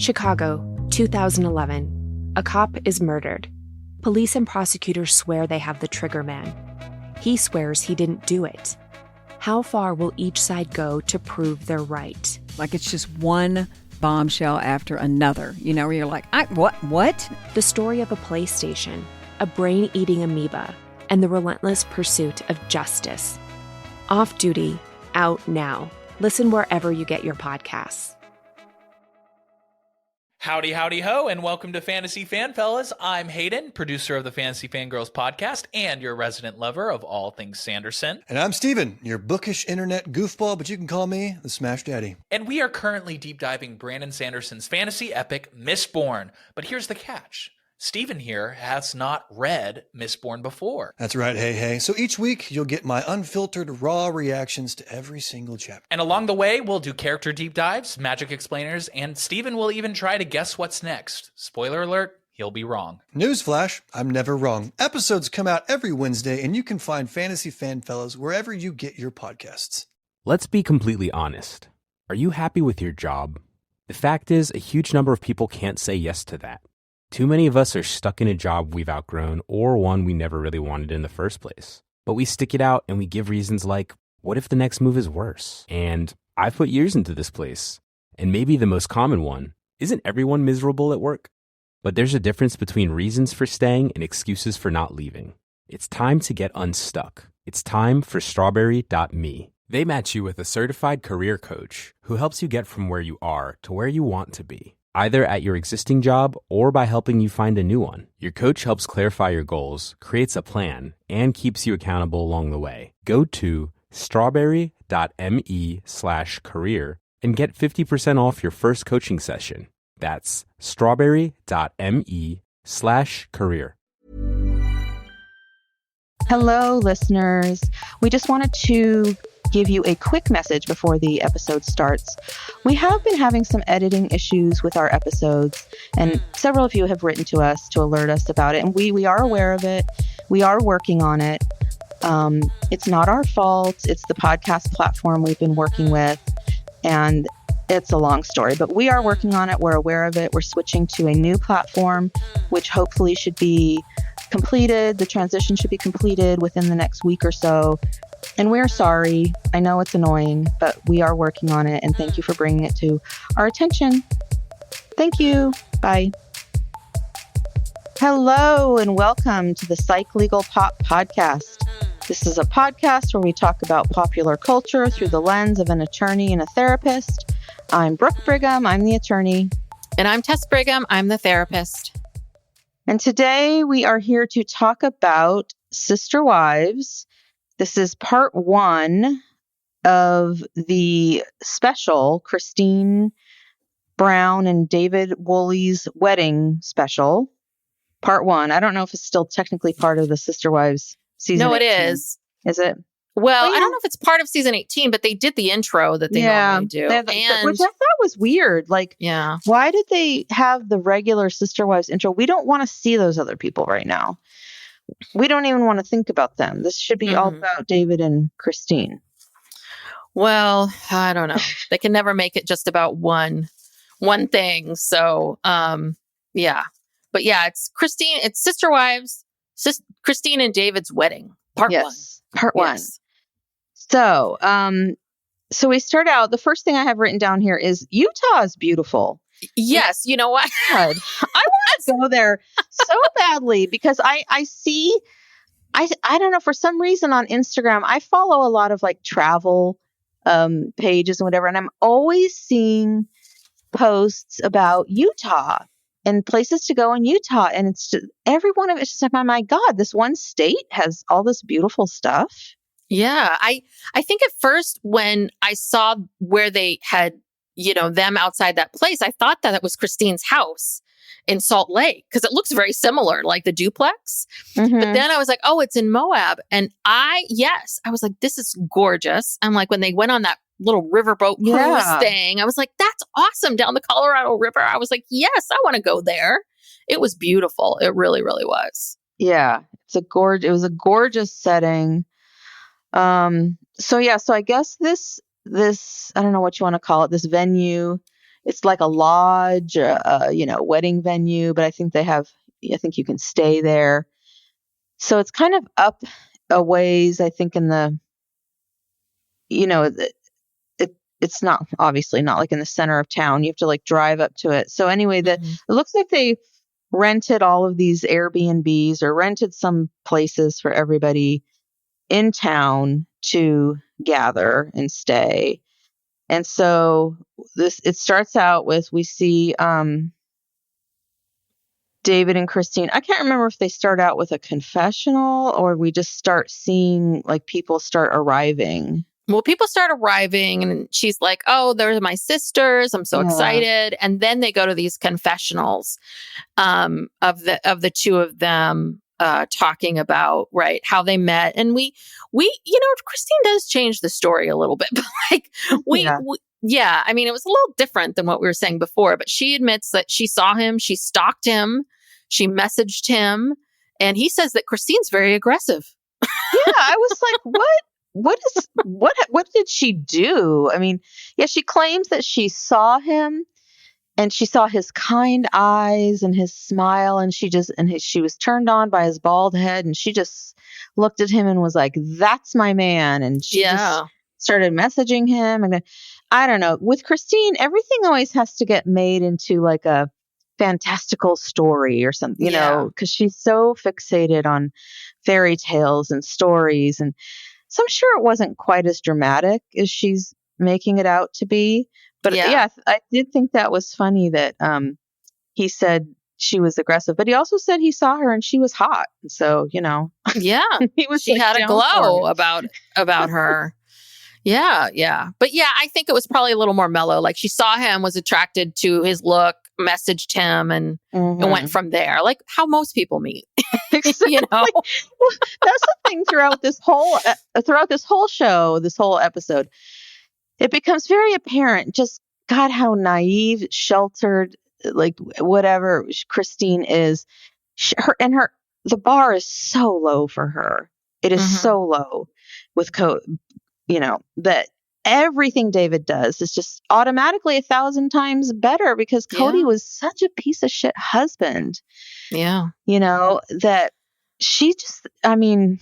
Chicago, 2011. A cop is murdered. Police and prosecutors swear they have the trigger man. He swears he didn't do it. How far will each side go to prove they're right? Like it's just one bombshell after another, where you're like, what? The story of a PlayStation, a brain-eating amoeba, and the relentless pursuit of justice. Off Duty, out now. Listen wherever you get your podcasts. Howdy, howdy, ho, and welcome to Fantasy Fan Fellas. I'm Hayden, producer of the Fantasy Fangirls podcast and your resident lover of all things Sanderson. And I'm Steven, your bookish internet goofball, but you can call me the Smash Daddy. And we are currently deep diving Brandon Sanderson's fantasy epic, Mistborn. But here's the catch. Steven here has not read Mistborn before. That's right, hey. So each week, you'll get my unfiltered, raw reactions to every single chapter. And along the way, we'll do character deep dives, magic explainers, and Steven will even try to guess what's next. Spoiler alert, he'll be wrong. Newsflash, I'm never wrong. Episodes come out every Wednesday, and you can find Fantasy Fan Fellas wherever you get your podcasts. Let's be completely honest. Are you happy with your job? The fact is, a huge number of people can't say yes to that. Too many of us are stuck in a job we've outgrown or one we never really wanted in the first place. But we stick it out and we give reasons like, what if the next move is worse? And I've put years into this place. And maybe the most common one, isn't everyone miserable at work? But there's a difference between reasons for staying and excuses for not leaving. It's time to get unstuck. It's time for Strawberry.me. They match you with a certified career coach who helps you get from where you are to where you want to be, either at your existing job or by helping you find a new one. Your coach helps clarify your goals, creates a plan, and keeps you accountable along the way. Go to strawberry.me/career and get 50% off your first coaching session. That's strawberry.me/career. Hello, listeners. We just wanted to give you a quick message before the episode starts. We have been having some editing issues with our episodes, and several of you have written to us to alert us about it, and we are aware of it. We are working on it. It's not our fault. It's the podcast platform we've been working with, and it's a long story, but we are working on it. We're aware of it. We're switching to a new platform, which hopefully should be completed. The transition should be completed within the next week or so. And we're sorry. I know it's annoying, but we are working on it. And thank you for bringing it to our attention. Thank you. Bye. Hello, and welcome to the Psych Legal Pop Podcast. This is a podcast where we talk about popular culture through the lens of an attorney and a therapist. I'm Brooke Brigham. I'm the attorney. And I'm Tess Brigham. I'm the therapist. And today we are here to talk about Sister Wives. This is part one of the special Christine Brown and David Woolley's wedding special. Part one. I don't know if it's still technically part of the Sister Wives season. No, 18. it is. Is it? Well, I don't know if it's part of season 18, but they did the intro that they normally do. Which I thought was weird. Like, why did they have the regular Sister Wives intro? We don't want to see those other people right now. We don't even want to think about them. This should be all about David and Christine. Well, I don't know. They can never make it just about one thing. So, yeah. But yeah, it's Sister Wives, Christine and David's wedding, part one. Part one. So, so we start out, the first thing I have written down here is Utah is beautiful. Yes. You know what? I want to go there so badly because I don't know, for some reason on Instagram, I follow a lot of like travel pages and whatever. And I'm always seeing posts about Utah and places to go in Utah. And it's just, every one of it's just like, my God, this one state has all this beautiful stuff. Yeah. I think at first when I saw where they had, them outside that place, I thought that it was Christine's house in Salt Lake because it looks very similar, like the duplex. But then I was like, oh, it's in Moab. And I was like, this is gorgeous. I'm like, when they went on that little riverboat cruise thing, I was like, that's awesome, down the Colorado River. I was like, yes, I want to go there. It was beautiful. It really, really was. Yeah, it was a gorgeous setting. So I guess this, I don't know what you want to call it, this venue it's like a lodge, wedding venue, but I think you can stay there. So it's kind of up a ways, I think, in the, it's not, obviously not like in the center of town. You have to like drive up to it. So anyway, it looks like they rented all of these Airbnbs or rented some places for everybody in town to gather and stay. And so it starts out with, we see David and Christine. I can't remember if they start out with a confessional or we just start seeing like people start arriving. Well, people start arriving and she's like, oh, they're my sisters. I'm so excited. And then they go to these confessionals of the two of them talking about, right, how they met. And we Christine does change the story a little bit. But like I mean, it was a little different than what we were saying before. But she admits that she saw him, she stalked him, she messaged him. And he says that Christine's very aggressive. Yeah, I was like, what did she do? I mean, yeah, she claims that she saw him and she saw his kind eyes and his smile and she was turned on by his bald head and she just looked at him and was like, that's my man. And she just started messaging him. And I don't know, with Christine, everything always has to get made into like a fantastical story or something, because she's so fixated on fairy tales and stories. And so I'm sure it wasn't quite as dramatic as she's making it out to be. But I did think that was funny that he said she was aggressive, but he also said he saw her and she was hot. So, he was. She like had a glow about her. Yeah. But I think it was probably a little more mellow. Like she saw him, was attracted to his look, messaged him, and went from there. Like how most people meet. Exactly. Well, that's the thing throughout this whole show, this whole episode. It becomes very apparent just God how naive, sheltered, like whatever Christine is. The bar is so low for her. It is so low with Kody. That everything David does is just automatically 1,000 times better because Kody was such a piece of shit husband. Yeah. That she just, I mean,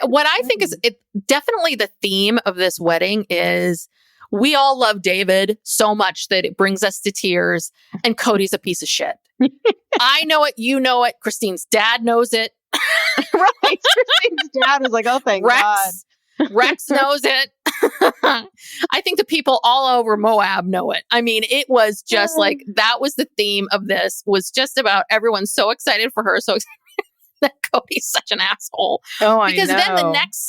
what I think is definitely the theme of this wedding is we all love David so much that it brings us to tears and Cody's a piece of shit. I know it. You know it. Christine's dad knows it. Right. Christine's dad was like, oh, thank God. Rex knows it. I think the people all over Moab know it. I mean, it was just like, that was the theme of this, was just about everyone so excited for her. So excited that Cody's such an asshole. Oh, because I know. Then the next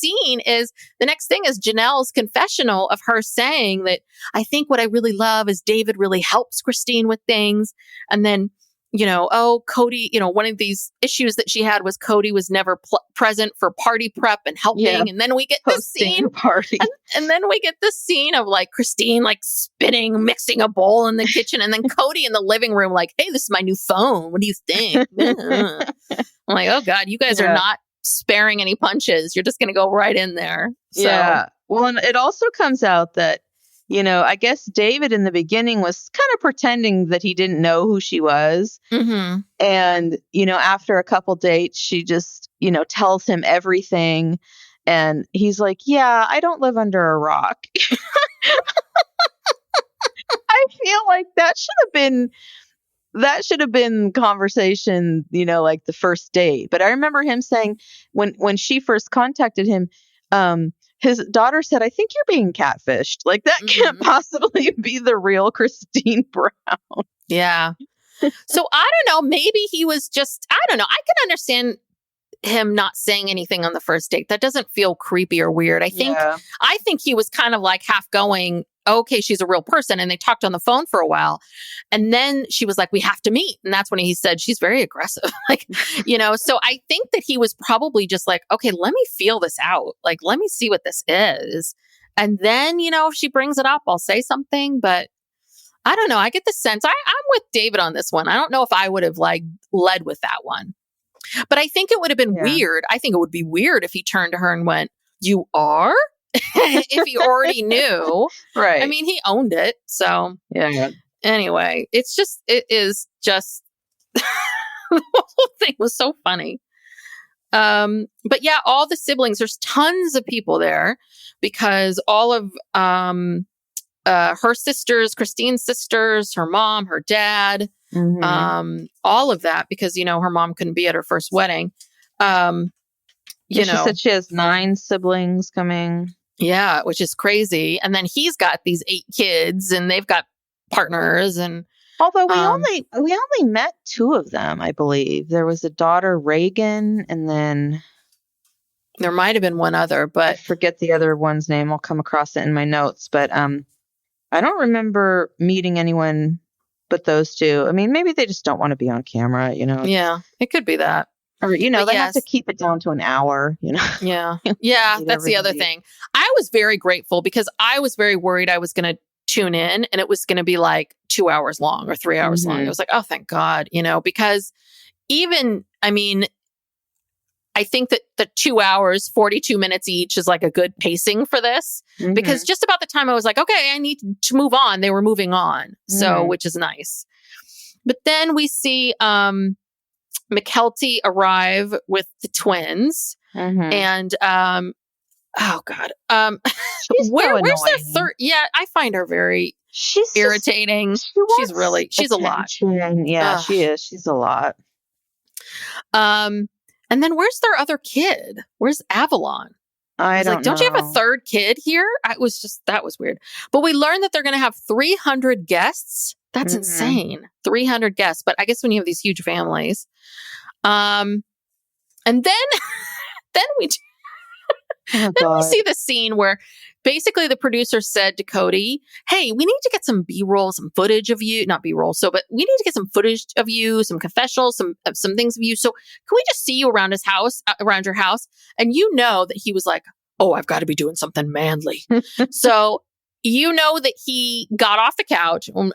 thing is Janelle's confessional of her saying that I think what I really love is David really helps Christine with things. And then, Kody, one of these issues that she had was Kody was never present for party prep and helping. Yeah. And then we get this scene party. And then we get this scene of like Christine, like spinning, mixing a bowl in the kitchen. And then Kody in the living room, like, hey, this is my new phone. What do you think? I'm like, oh God, you guys are not sparing any punches. You're just going to go right in there. So. Yeah. Well, and it also comes out that, I guess David in the beginning was kind of pretending that he didn't know who she was. Mm-hmm. And, after a couple dates, she just, tells him everything. And he's like, yeah, I don't live under a rock. I feel like that should have been conversation, like the first date. But I remember him saying when she first contacted him, his daughter said, I think you're being catfished. Like that can't possibly be the real Christine Brown. Yeah. So I don't know. Maybe he was just, I don't know. I can understand him not saying anything on the first date. That doesn't feel creepy or weird. I think he was kind of like half going, okay, she's a real person. And they talked on the phone for a while. And then she was like, we have to meet. And that's when he said, she's very aggressive. So I think that he was probably just like, okay, let me feel this out. Like, let me see what this is. And then, if she brings it up, I'll say something. But I don't know. I get the sense I'm with David on this one. I don't know if I would have like led with that one. But I think it would have been weird. I think it would be weird if he turned to her and went, you are? if he already knew. Right. I mean, he owned it. So yeah. anyway, it is just, the whole thing was so funny. But yeah, all the siblings, there's tons of people there because all of, her sisters, Christine's sisters, her mom, her dad, all of that, because, her mom couldn't be at her first wedding. She said she has 9 siblings coming. Yeah, which is crazy. And then he's got these 8 kids and they've got partners. And although we only met 2 of them, I believe. There was a daughter, Reagan, and then there might have been one other, but I forget the other one's name. I'll come across it in my notes. But I don't remember meeting anyone but those 2. I mean, maybe they just don't want to be on camera, Yeah, it could be that. Or, they have to keep it down to an hour, Yeah. Yeah, that's the other thing. I was very grateful because I was very worried I was going to tune in and it was going to be like 2 hours long or 3 hours long. I was like, oh, thank God, because even, I mean, I think that the 2 hours, 42 minutes each is like a good pacing for this because just about the time I was like, okay, I need to move on. They were moving on. So, which is nice. But then we see, McKelty arrive with the twins and, oh God, where's their third? Yeah. I find her very irritating. She's a lot. Yeah, she is. She's a lot. And then where's their other kid? Where's Avalon? I don't know. Don't you have a third kid here? That was weird. But we learned that they're going to have 300 guests. That's insane. 300 guests. But I guess when you have these huge families, and then we see the scene where basically the producer said to Kody, hey, we need to get some B-roll, some footage of you, not B-roll. But we need to get some footage of you, some confessionals, some things of you. So can we just see you around his house, around your house? And that he was like, oh, I've got to be doing something manly. So that he got off the couch and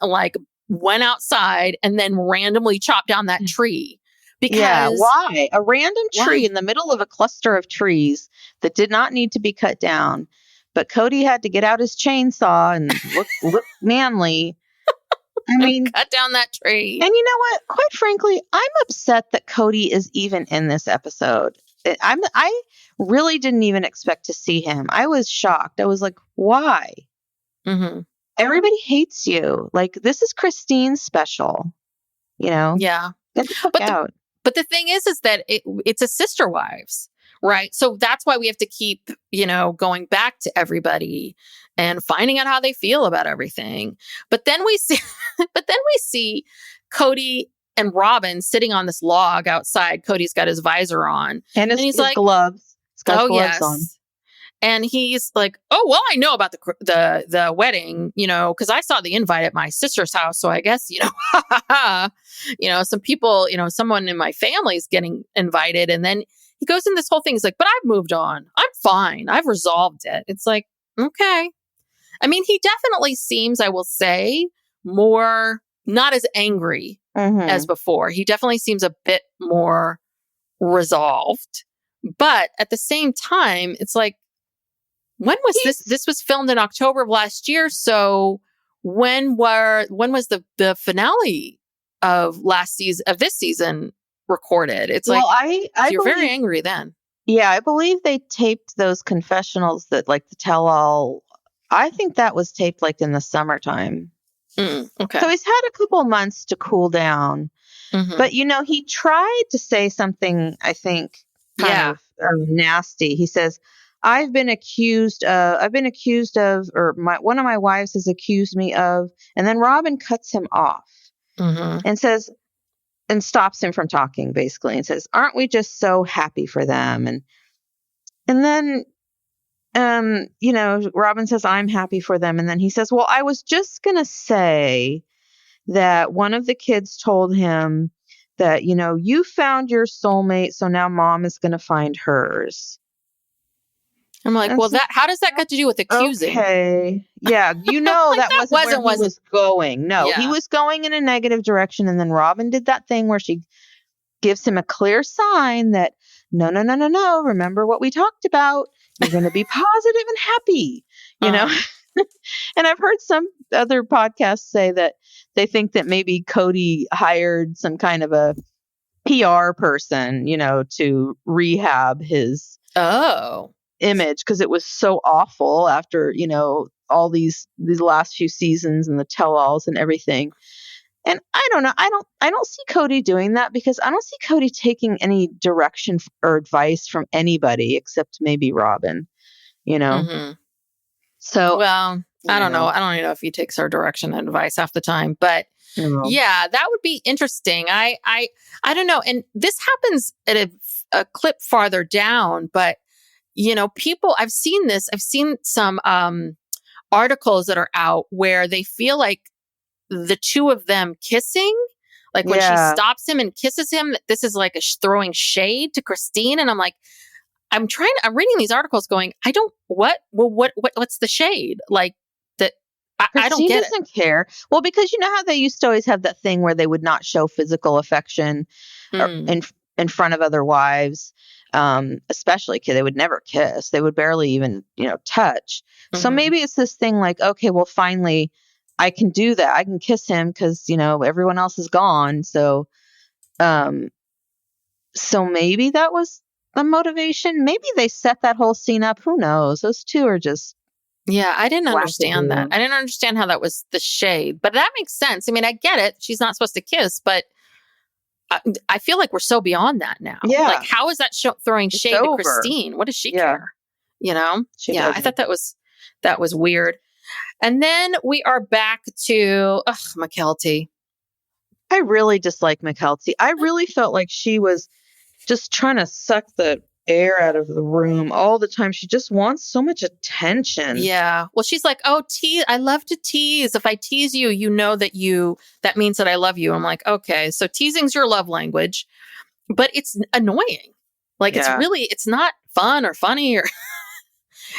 went outside and then randomly chopped down that tree. Because why? A random tree in the middle of a cluster of trees that did not need to be cut down. But Kody had to get out his chainsaw and look manly. I mean, cut down that tree. And you know what? Quite frankly, I'm upset that Kody is even in this episode. I really didn't even expect to see him. I was shocked. I was like, why? Everybody hates you. This is Christine's special. Yeah. Get the fuck out. But the thing is that it's a Sister Wives, right? So that's why we have to keep, going back to everybody and finding out how they feel about everything. But then we see Kody and Robin sitting on this log outside. Cody's got his visor on, and he's like gloves. He's got gloves on. And he's like, oh, well, I know about the wedding, because I saw the invite at my sister's house. So I guess, some people, someone in my family is getting invited. And then he goes in this whole thing. He's like, but I've moved on. I'm fine. I've resolved it. It's like, okay. I mean, he definitely seems, I will say, more not as angry as before. He definitely seems a bit more resolved. But at the same time, it's like, when was this? This was filmed in October of last year. So when was the finale of this season recorded? It's you're very angry then. Yeah, I believe they taped those confessionals that the tell all. I think that was taped in the summertime. Okay. So he's had a couple months to cool down. But he tried to say something, I think, kind of nasty. He says, I've been accused of, or one of my wives has accused me of, and then Robin cuts him off and says, and stops him from talking basically and says, aren't we just so happy for them? And then, Robin says, I'm happy for them. And then he says, well, I was just going to say that one of the kids told him that, you found your soulmate. So now mom is going to find hers. I'm like, how does that got to do with accusing? Okay. Yeah. That wasn't where he was going. No, he was going in a negative direction. And then Robin did that thing where she gives him a clear sign that, no. Remember what we talked about. You're going to be positive and happy, you know? And I've heard some other podcasts say that they think that maybe Kody hired some kind of a PR person, you know, to rehab his image because it was so awful after, you know, all these last few seasons and the tell-alls and everything. And I don't know. I don't see Kody doing that because I don't see Kody taking any direction or advice from anybody except maybe Robin, you know? Mm-hmm. So, well, I don't know. I don't even know if he takes our direction and advice half the time, but yeah, that would be interesting. I don't know. And this happens at a clip farther down, but you know, I've seen some articles that are out where they feel like the two of them kissing, like when she stops him and kisses him, this is like throwing shade to Christine. And I'm like, I'm reading these articles going, what's the shade? Like that. I don't get it. Christine doesn't care. Well, because you know how they used to always have that thing where they would not show physical affection in front of other wives, especially they would never kiss. They would barely even, you know, touch. Mm-hmm. So maybe it's this thing like, okay, well, finally I can do that. I can kiss him because, you know, everyone else is gone. So maybe that was the motivation. Maybe they set that whole scene up. Who knows? Those two are just. Yeah, I didn't understand that. I didn't understand how that was the shade, but that makes sense. I mean, I get it. She's not supposed to kiss, but I feel like we're so beyond that now. Yeah. Like, how is that throwing shade to Christine? What does she care? You know? I thought that was weird. And then we are back to Mykelti. I really dislike Mykelti. I really felt like she was just trying to suck the air out of the room all the time. She just wants so much attention. Yeah. Well, she's like, oh, I love to tease. If I tease you, you know that means that I love you. I'm like, okay, so teasing's your love language, but it's annoying. Like it's not fun or funny or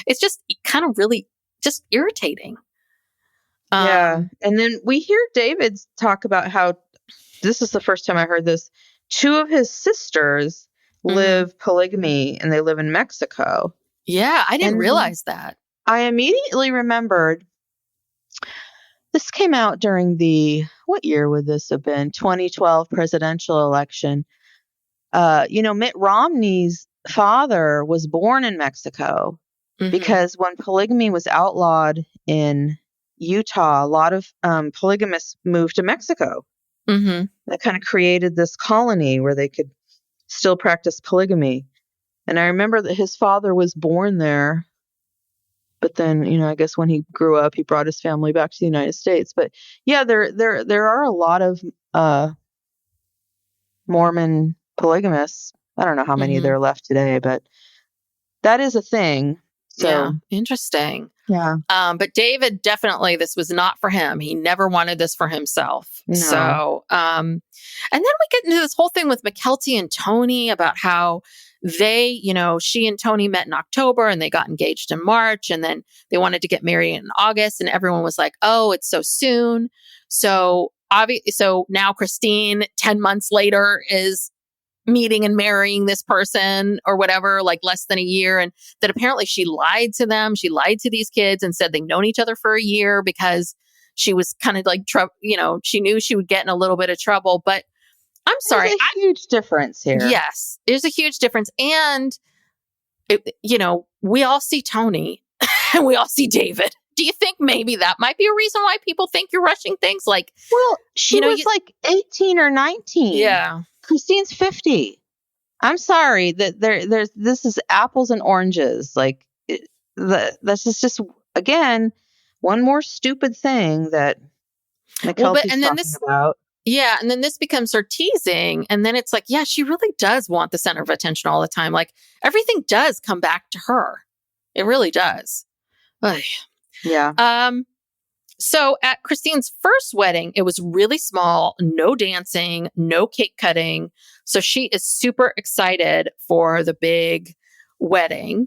it's just kind of really just irritating. Yeah. And then we hear David talk about how this is the first time I heard this. Two of his sisters live polygamy and they live in Mexico. Yeah, I didn't realize that. I immediately remembered this came out during what year would this have been? 2012 presidential election. You know, Mitt Romney's father was born in Mexico because when polygamy was outlawed in Utah, a lot of polygamists moved to Mexico. Mm-hmm. That kind of created this colony where they could still practice polygamy. And I remember that his father was born there. But then, you know, I guess when he grew up, he brought his family back to the United States. But yeah, there are a lot of Mormon polygamists. I don't know how many there are left today, but that is a thing. So yeah, interesting. Yeah. But David, definitely, this was not for him. He never wanted this for himself. No. So, and then we get into this whole thing with Mykelti and Tony about how she and Tony met in October and they got engaged in March and then they wanted to get married in August and everyone was like, oh, it's so soon. So now Christine 10 months later is meeting and marrying this person or whatever, like less than a year. And that apparently she lied to them. She lied to these kids and said they've known each other for a year because she was kind of like, she knew she would get in a little bit of trouble. But I'm sorry. There's a huge difference here. Yes, there's a huge difference. And, we all see Tony and we all see David. Do you think maybe that might be a reason why people think you're rushing things? Like, well, she was like 18 or 19. Yeah. Christine's 50. I'm sorry that this is apples and oranges. Like this is just, again, one more stupid thing that Mykelti's talking about. Yeah. And then this becomes her teasing. And then it's like, yeah, she really does want the center of attention all the time. Like everything does come back to her. It really does. Ugh. Yeah. So at Christine's first wedding, it was really small, no dancing, no cake cutting. So she is super excited for the big wedding.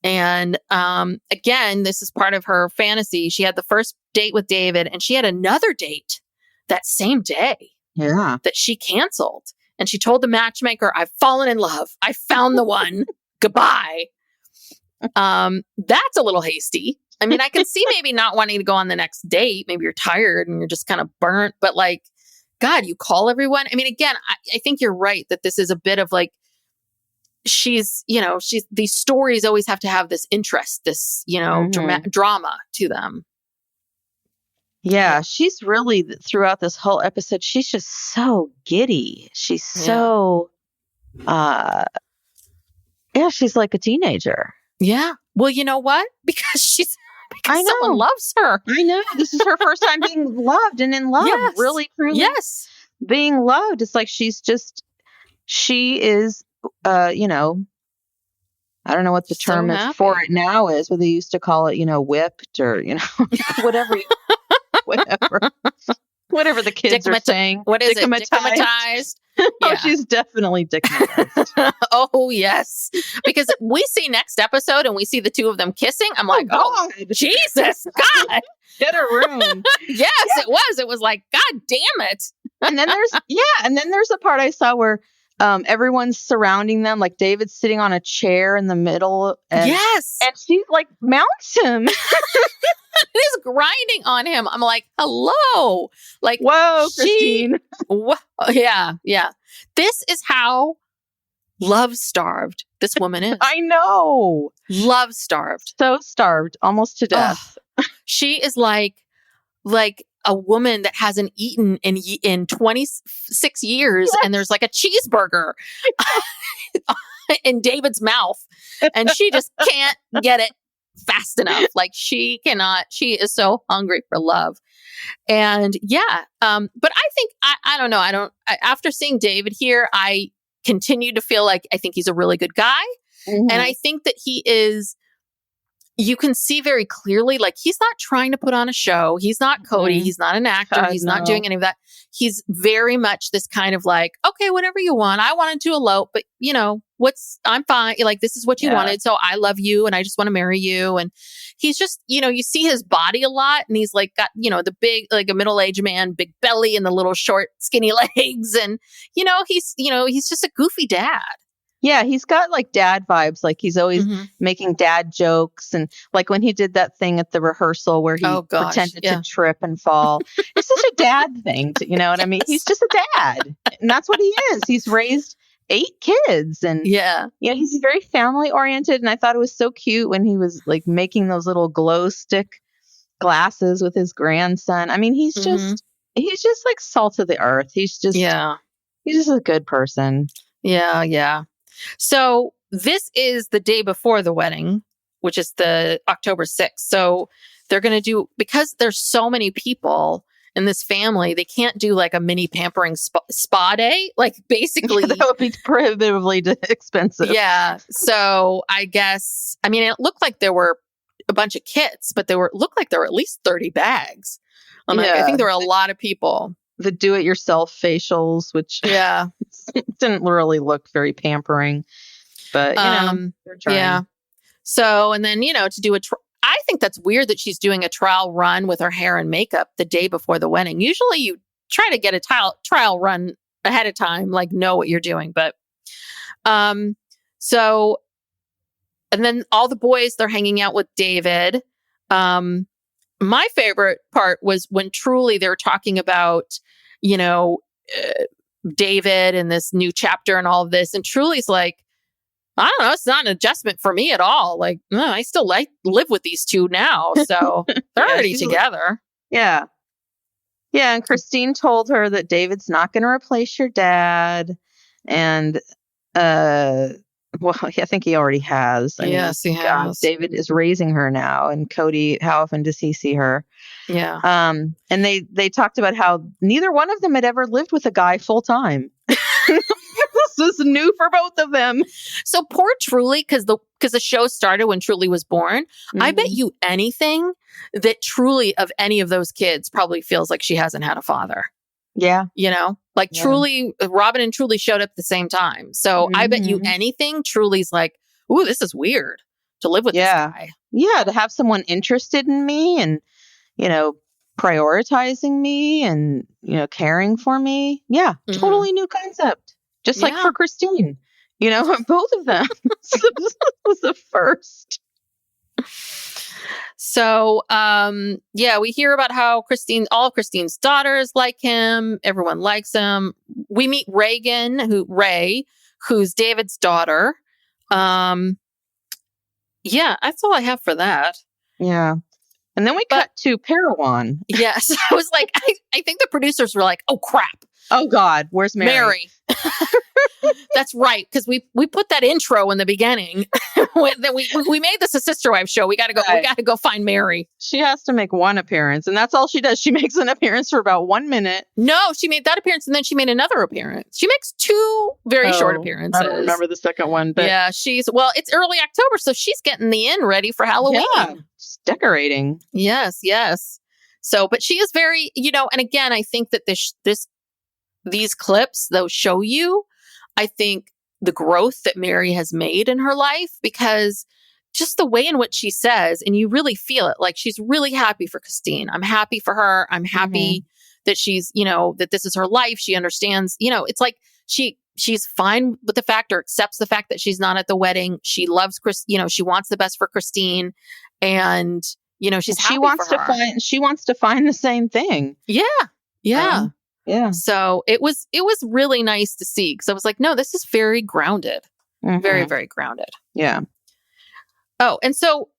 And again, this is part of her fantasy. She had the first date with David and she had another date that same day. Yeah. That she canceled. And she told the matchmaker, I've fallen in love. I found the one. Goodbye. That's a little hasty. I mean, I can see maybe not wanting to go on the next date. Maybe you're tired and you're just kind of burnt, but like, God, you call everyone. I mean, again, I think you're right that this is a bit of like, she's, these stories always have to have this interest, this, drama to them. Yeah, she's really, throughout this whole episode, she's just so giddy. She's so, she's like a teenager. Yeah. Well, you know what? Because someone loves her. I know. This is her first time being loved and in love. Yes. Really, truly being loved. It's like she is, I don't know what the term is for it now is, but they used to call it, whipped or, whatever. Whatever the kids are saying. What is it? Dickmatized? Oh, she's definitely dickmatized. Oh, yes. Because we see next episode and we see the two of them kissing. I'm like, oh Jesus, God. Get a room. Yes, it was. It was like, God damn it. And then there's a part I saw where everyone's surrounding them, like David's sitting on a chair in the middle. And she like mounts him. Is grinding on him. I'm like, hello. Like, whoa, Christine. Yeah. This is how love-starved this woman is. I know. Love-starved. So starved, almost to death. She is like a woman that hasn't eaten in 26 years, and there's like a cheeseburger in David's mouth, and she just can't get it fast enough. Like she is so hungry for love. And but I think, I don't know. After seeing David here, I continue to feel like I think he's a really good guy. Mm-hmm. And I think that he is, you can see very clearly, like he's not trying to put on a show. He's not Kody. He's not an actor. He's not doing any of that. He's very much this kind of like, okay, whatever you want. I wanted to elope, but I'm fine. Like, this is what you wanted. So I love you and I just want to marry you. And he's just, you see his body a lot and he's like got, the big, like a middle-aged man, big belly and the little short, skinny legs. And, he's just a goofy dad. Yeah, he's got like dad vibes. Like he's always making dad jokes. And like when he did that thing at the rehearsal where he pretended to trip and fall. It's such a dad thing. You know what I mean? He's just a dad. And that's what he is. He's raised 8 kids. And he's very family oriented. And I thought it was so cute when he was like making those little glow stick glasses with his grandson. I mean, he's just like salt of the earth. He's just a good person. Yeah. So this is the day before the wedding, which is the October 6th. So they're going to do, because there's so many people in this family, they can't do like a mini pampering spa day. Like basically that would be prohibitively expensive. Yeah. So I guess, I mean, it looked like there were a bunch of kits, but looked like there were at least 30 bags. I think there were a lot of people. The do-it-yourself facials, which didn't really look very pampering, but they're trying. Yeah. So, and then to do I think that's weird that she's doing a trial run with her hair and makeup the day before the wedding. Usually, you try to get a trial run ahead of time, like know what you're doing. But so, and then all the boys, they're hanging out with David. My favorite part was when truly they were talking about, David and this new chapter and all of this. And Truly's like, I don't know, it's not an adjustment for me at all. Like, no, I still live with these two now. So they're already together. Yeah. And Christine told her that David's not going to replace your dad. And, I think he already has. Yes, he has. David is raising her now. And Kody, how often does he see her? Yeah. And they talked about how neither one of them had ever lived with a guy full time. This was new for both of them. So poor Truly, because the show started when Truly was born. Mm-hmm. I bet you anything that Truly of any of those kids probably feels like she hasn't had a father. Yeah. Truly, Robin and Truly showed up at the same time. So I bet you anything, Truly's like, ooh, this is weird to live with this guy. Yeah, to have someone interested in me and, prioritizing me and, caring for me. Yeah, totally new concept. Just like for Christine, both of them. So this was the first. So, yeah, we hear about how all of Christine's daughters like him. Everyone likes him. We meet Ray, who's David's daughter. Yeah, that's all I have for that. Yeah. And then we cut to Parowan. Yes. I was like, I think the producers were like, oh, crap. Oh, God. Where's Mary? That's right. Because we put that intro in the beginning. we made this a Sister Wives show. We got to go. Right. We got to go find Mary. She has to make one appearance, and that's all she does. She makes an appearance for about 1 minute. No, she made that appearance, and then she made another appearance. She makes two very short appearances. I don't remember the second one, but yeah, it's early October, so she's getting the inn ready for Halloween. Yeah, she's decorating. Yes. So, but she is very, and again, I think that these clips, they'll show you, I think, the growth that Mary has made in her life, because just the way in which she says, and you really feel it, like she's really happy for Christine. I'm happy for her. I'm happy that she's, that this is her life. She understands, it's like she's fine with the fact, or accepts the fact that she's not at the wedding. She loves she wants the best for Christine, and she's happy for her. She wants to find the same thing. Yeah. Yeah. So it was really nice to see, because I was like, no, this is very grounded. Very, very grounded. Yeah. Oh, and so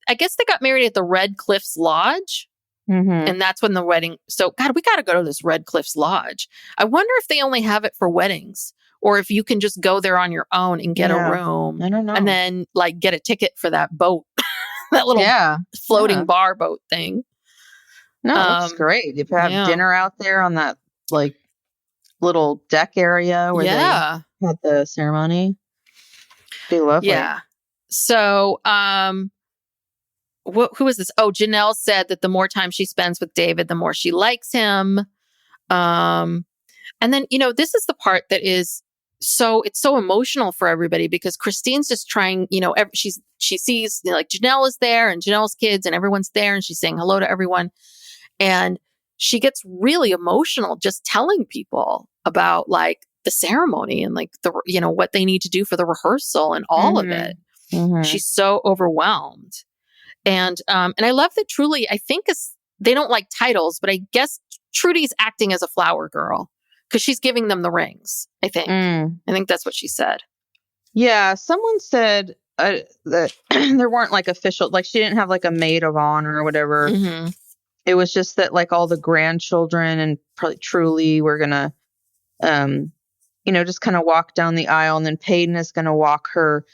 I guess they got married at the Red Cliffs Lodge. And that's when the wedding. So, God, we got to go to this Red Cliffs Lodge. I wonder if they only have it for weddings, or if you can just go there on your own and get a room. I don't know. And then get a ticket for that boat, that little floating bar boat thing. No, that's great. You have dinner out there on that little deck area where they had the ceremony. Be lovely. Yeah. So, who is this? Oh, Janelle said that the more time she spends with David, the more she likes him. And then, this is the part that is it's so emotional for everybody, because Christine's just trying, she sees Janelle is there, and Janelle's kids, and everyone's there, and she's saying hello to everyone. And she gets really emotional just telling people about the ceremony and the, what they need to do for the rehearsal and all of it. She's so overwhelmed. And I love that Truly, I think they don't like titles, but I guess Trudy's acting as a flower girl, because she's giving them the rings, I think. I think that's what she said. Yeah. Someone said that there weren't official, she didn't have a maid of honor or whatever. It was just that all the grandchildren and probably Truly were going to, just kind of walk down the aisle, and then Peyton is going to walk her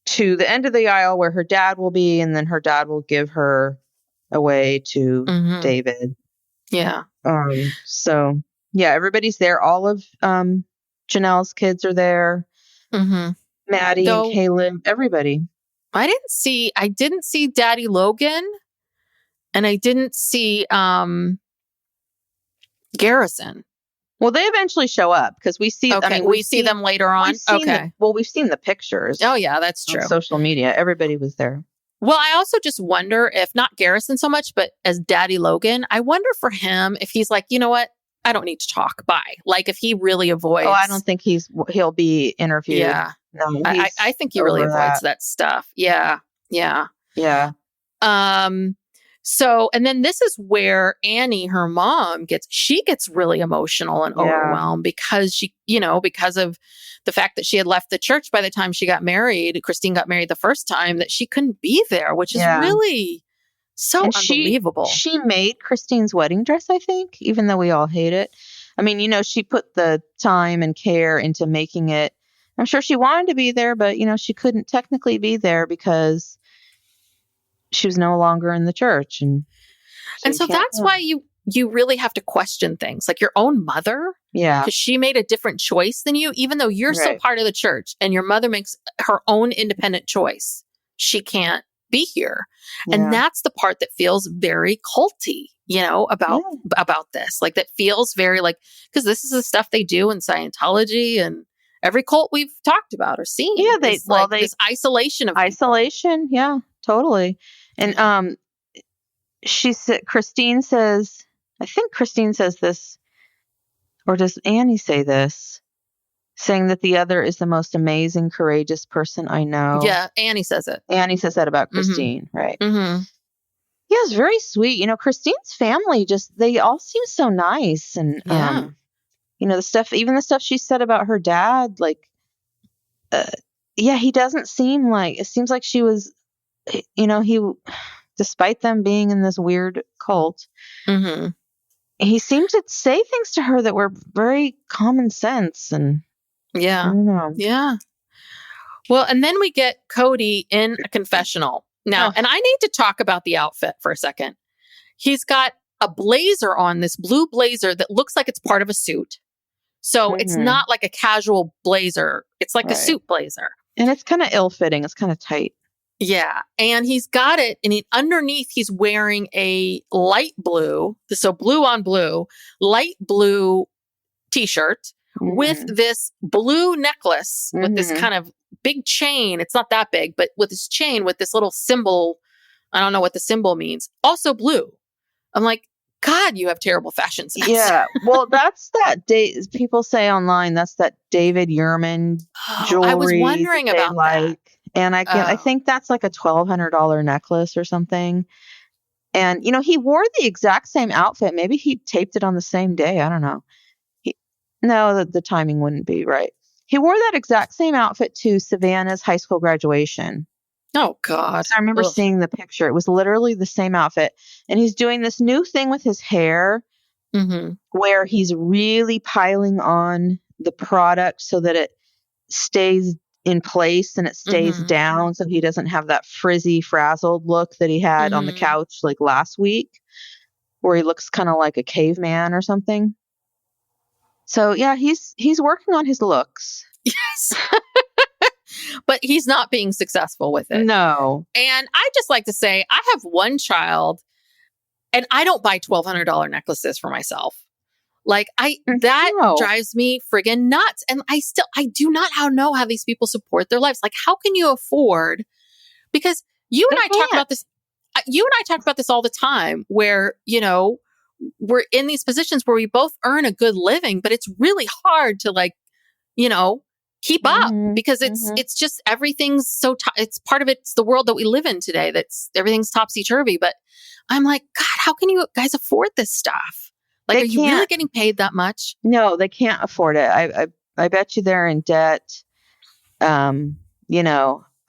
to the end of the aisle where her dad will be, and then her dad will give her away to David. Yeah. So yeah, everybody's there. All of Janelle's kids are there. Maddie and Caleb, everybody. I didn't see Daddy Logan, and I didn't see Garrison. Well, they eventually show up, because we see. Okay, I mean, we see them later on. Okay. We've seen the pictures. Oh yeah, that's true. On social media, everybody was there. Well, I also just wonder if not Garrison so much, but as Daddy Logan, I wonder for him if he's like, you know what, I don't need to talk. Bye. If he really avoids. Oh, I don't think he'll be interviewed. Yeah. No, I think he really avoids that stuff. Yeah. Yeah. Yeah. So, and then this is where Annie, her mom, gets really emotional and overwhelmed, because because of the fact that she had left the church by the time she got married. Christine got married the first time, that she couldn't be there, which is really so unbelievable. She made Christine's wedding dress, I think, even though we all hate it. I mean, she put the time and care into making it. I'm sure she wanted to be there, but, she couldn't technically be there because she was no longer in the church. And so that's why you really have to question things, like your own mother. Yeah. Because she made a different choice than you, even though you're still part of the church, and your mother makes her own independent choice. She can't be here. Yeah. And that's the part that feels very culty, about this. That feels very because this is the stuff they do in Scientology and every cult we've talked about or seen. Yeah. This isolation of isolation. People. Yeah, totally. And she said, Christine says this, or does Annie say this? saying that the other is the most amazing, courageous person I know. Yeah, Annie says it. Annie says that about Mhm. Christine, right? Mm-hmm. Yeah, it's very sweet. Christine's family they all seem so nice. And, Yeah. even the stuff she said about her dad, like, yeah, he doesn't seem like, it seems like she was, he, despite them being in this weird cult, Mm-hmm. he seemed to say things to her that were very common sense. And I Yeah. don't know. Yeah. Well, and then we get Kody in a confessional. Now, Ugh. and I need to talk about the outfit for a second. He's got a blazer on, this blue blazer that looks like it's part of a suit. So it's Mhm. not like a casual blazer. It's like a Right. suit blazer. And it's kind of ill-fitting. It's kind of tight. Yeah. And he's got it. And underneath, he's wearing a light blue, so blue on blue, light blue t-shirt with this blue necklace with this kind of big chain. It's not that big, but with this chain with this little symbol. I don't know what the symbol means. Also blue. I'm like, God, you have terrible fashion sense. Yeah. Well, that's that people say online, that's that David Yurman jewelry. I was wondering that they about that. like. And I think that's like a $1,200 necklace or something. And, he wore the exact same outfit. Maybe he taped it on the same day. I don't know. No, the timing wouldn't be right. He wore that exact same outfit to Savannah's high school graduation. Oh, God. So I remember Ugh. seeing the picture. It was literally the same outfit. And he's doing this new thing with his hair where he's really piling on the product so that it stays in place and it stays down, so he doesn't have that frizzy, frazzled look that he had on the couch like last week, where he looks kind of like a caveman or something. So yeah, he's working on his looks. Yes. But he's not being successful with it. No. And I just like to say, I have one child and I don't buy $1,200 necklaces for myself. Like that drives me friggin' nuts. And I do not know how these people support their lives. Like, how can you afford? Because you and I talk about this. You and I talk about this all the time where, we're in these positions where we both earn a good living, but it's really hard to keep up because it's just everything's so, it's part of it's the world that we live in today. That's everything's topsy-turvy. But I'm like, God, how can you guys afford this stuff? Like, are you really getting paid that much? No, they can't afford it. I bet you they're in debt.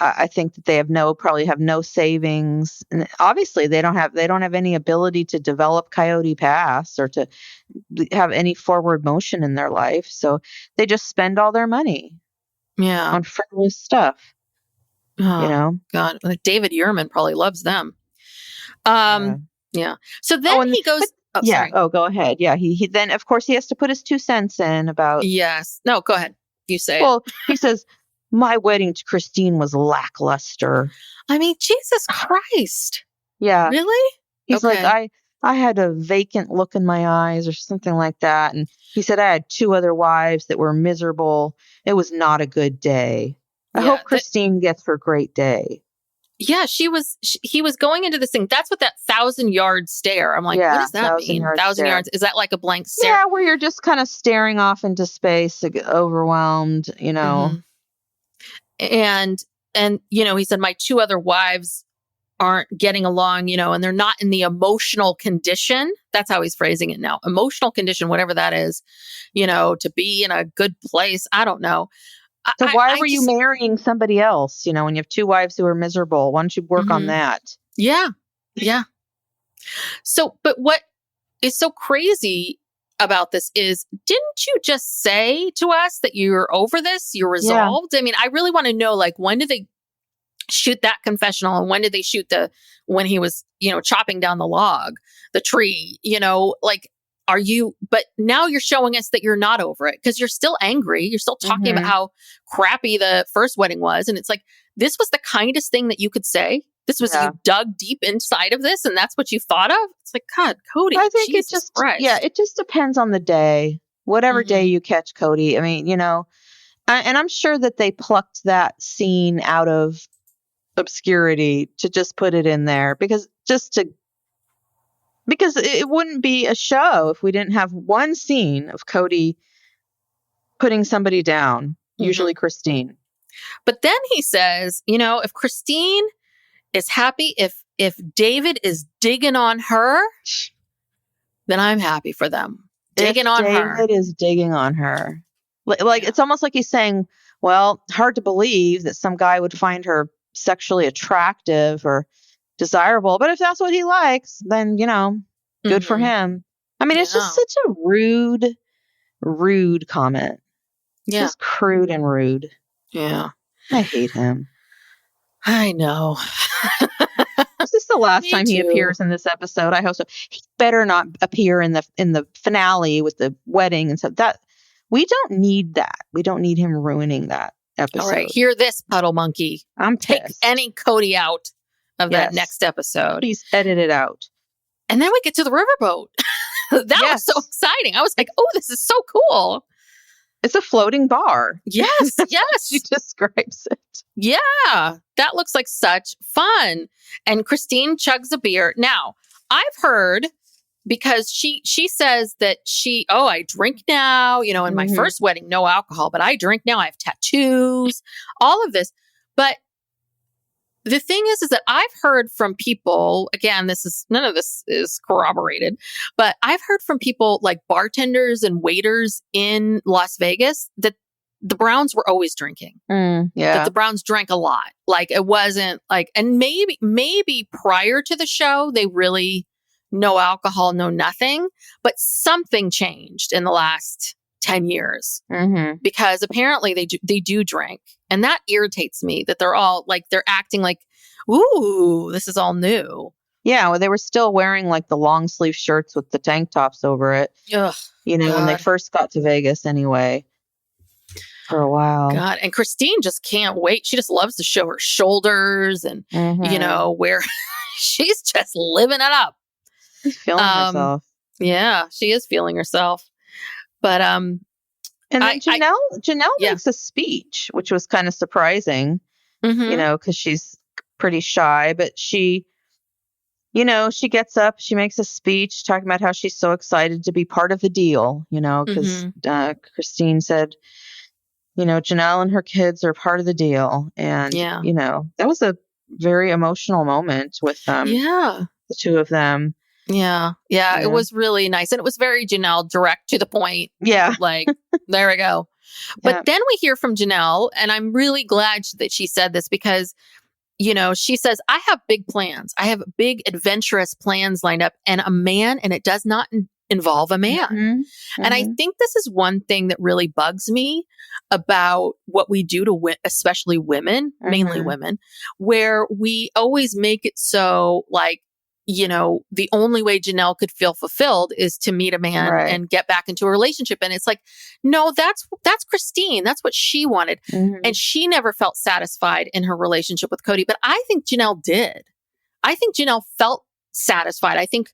I think that they probably have no savings, and obviously they don't have any ability to develop Coyote Pass or to have any forward motion in their life. So they just spend all their money, on frivolous stuff. God, like David Yurman probably loves them. Yeah. So then he goes. Sorry. Oh, go ahead. Yeah. He then, of course, he has to put his 2 cents in about. Yes. No, go ahead. You say it. Well, he says, my wedding to Christine was lackluster. I mean, Jesus Christ. Yeah. Really? He's like, I had a vacant look in my eyes or something like that. And he said, I had 2 other wives that were miserable. It was not a good day. I hope Christine gets her great day. Yeah, he was going into this thing. That's what that 1,000-yard stare. I'm like, what does that mean? 1,000 yards. Is that like a blank stare? Yeah, where you're just kind of staring off into space, overwhelmed, And he said, my 2 other wives aren't getting along, and they're not in the emotional condition. That's how he's phrasing it now. Emotional condition, whatever that is, to be in a good place. I don't know. So why were you marrying somebody else? When you have 2 wives who are miserable, why don't you work on that? Yeah. Yeah. So, but what is so crazy about this is, didn't you just say to us that you're over this? You're resolved? Yeah. I mean, I really want to know, like, when did they shoot that confessional and when did they shoot when he was, chopping down the tree, but now you're showing us that you're not over it because you're still angry. You're still talking about how crappy the first wedding was. And it's like, this was the kindest thing that you could say. This was you dug deep inside of this and that's what you thought of. It's like, God, Kody, I think Jesus Christ. Yeah, it just depends on the day, whatever day you catch Kody. I mean, and I'm sure that they plucked that scene out of obscurity to just put it in there because it wouldn't be a show if we didn't have one scene of Kody putting somebody down, usually Christine. But then he says, if Christine is happy, if David is digging on her, then I'm happy for them. Digging on her. David is digging on her. Like it's almost like he's saying, well, hard to believe that some guy would find her sexually attractive or desirable. But if that's what he likes, then, good for him. I mean, it's just such a rude comment. Yeah. Just crude and rude. Yeah. I hate him. I know. This is the last Me time he too. appears in this episode. I hope so. He better not appear in the finale with the wedding and stuff. That we don't need that. We don't need him ruining that episode. All right, hear this, Puddle Monkey. I'm Take pissed. any Kody out of that next episode. Please edit it out. And then we get to the riverboat. That was so exciting. I was like, oh, this is so cool. It's a floating bar. Yes, yes. She describes it. Yeah, that looks like such fun. And Christine chugs a beer. Now, I've heard, because she says that I drink now, in my first wedding, no alcohol, but I drink now. I have tattoos, all of this. But the thing is that I've heard from people, again, none of this is corroborated, but I've heard from people like bartenders and waiters in Las Vegas that the Browns were always drinking. That the Browns drank a lot. Like it wasn't like, and maybe prior to the show, they really no alcohol, no nothing, but something changed in the last 10 years because apparently they do drink. And that irritates me that they're all like, they're acting like, ooh, this is all new. Yeah, well, they were still wearing like the long sleeve shirts with the tank tops over it. Ugh, when they first got to Vegas anyway. For a while. God. And Christine just can't wait. She just loves to show her shoulders and, where she's just living it up. She's feeling herself. Yeah, she is feeling herself. But and then Janelle makes a speech, which was kind of surprising, because she's pretty shy, but she gets up, she makes a speech talking about how she's so excited to be part of the deal, because Christine said, Janelle and her kids are part of the deal. And, that was a very emotional moment with the two of them. Yeah. It was really nice. And it was very Janelle, direct to the point. Yeah. Like, there we go. But then we hear from Janelle, and I'm really glad that she said this because, she says, I have big plans. I have big adventurous plans lined up and it does not involve a man. And I think this is one thing that really bugs me about what we do to especially women, mainly women, where we always make it so like, the only way Janelle could feel fulfilled is to meet a man and get back into a relationship. And it's like, no, that's Christine. That's what she wanted. And she never felt satisfied in her relationship with Kody. But I think Janelle did. I think Janelle felt satisfied. I think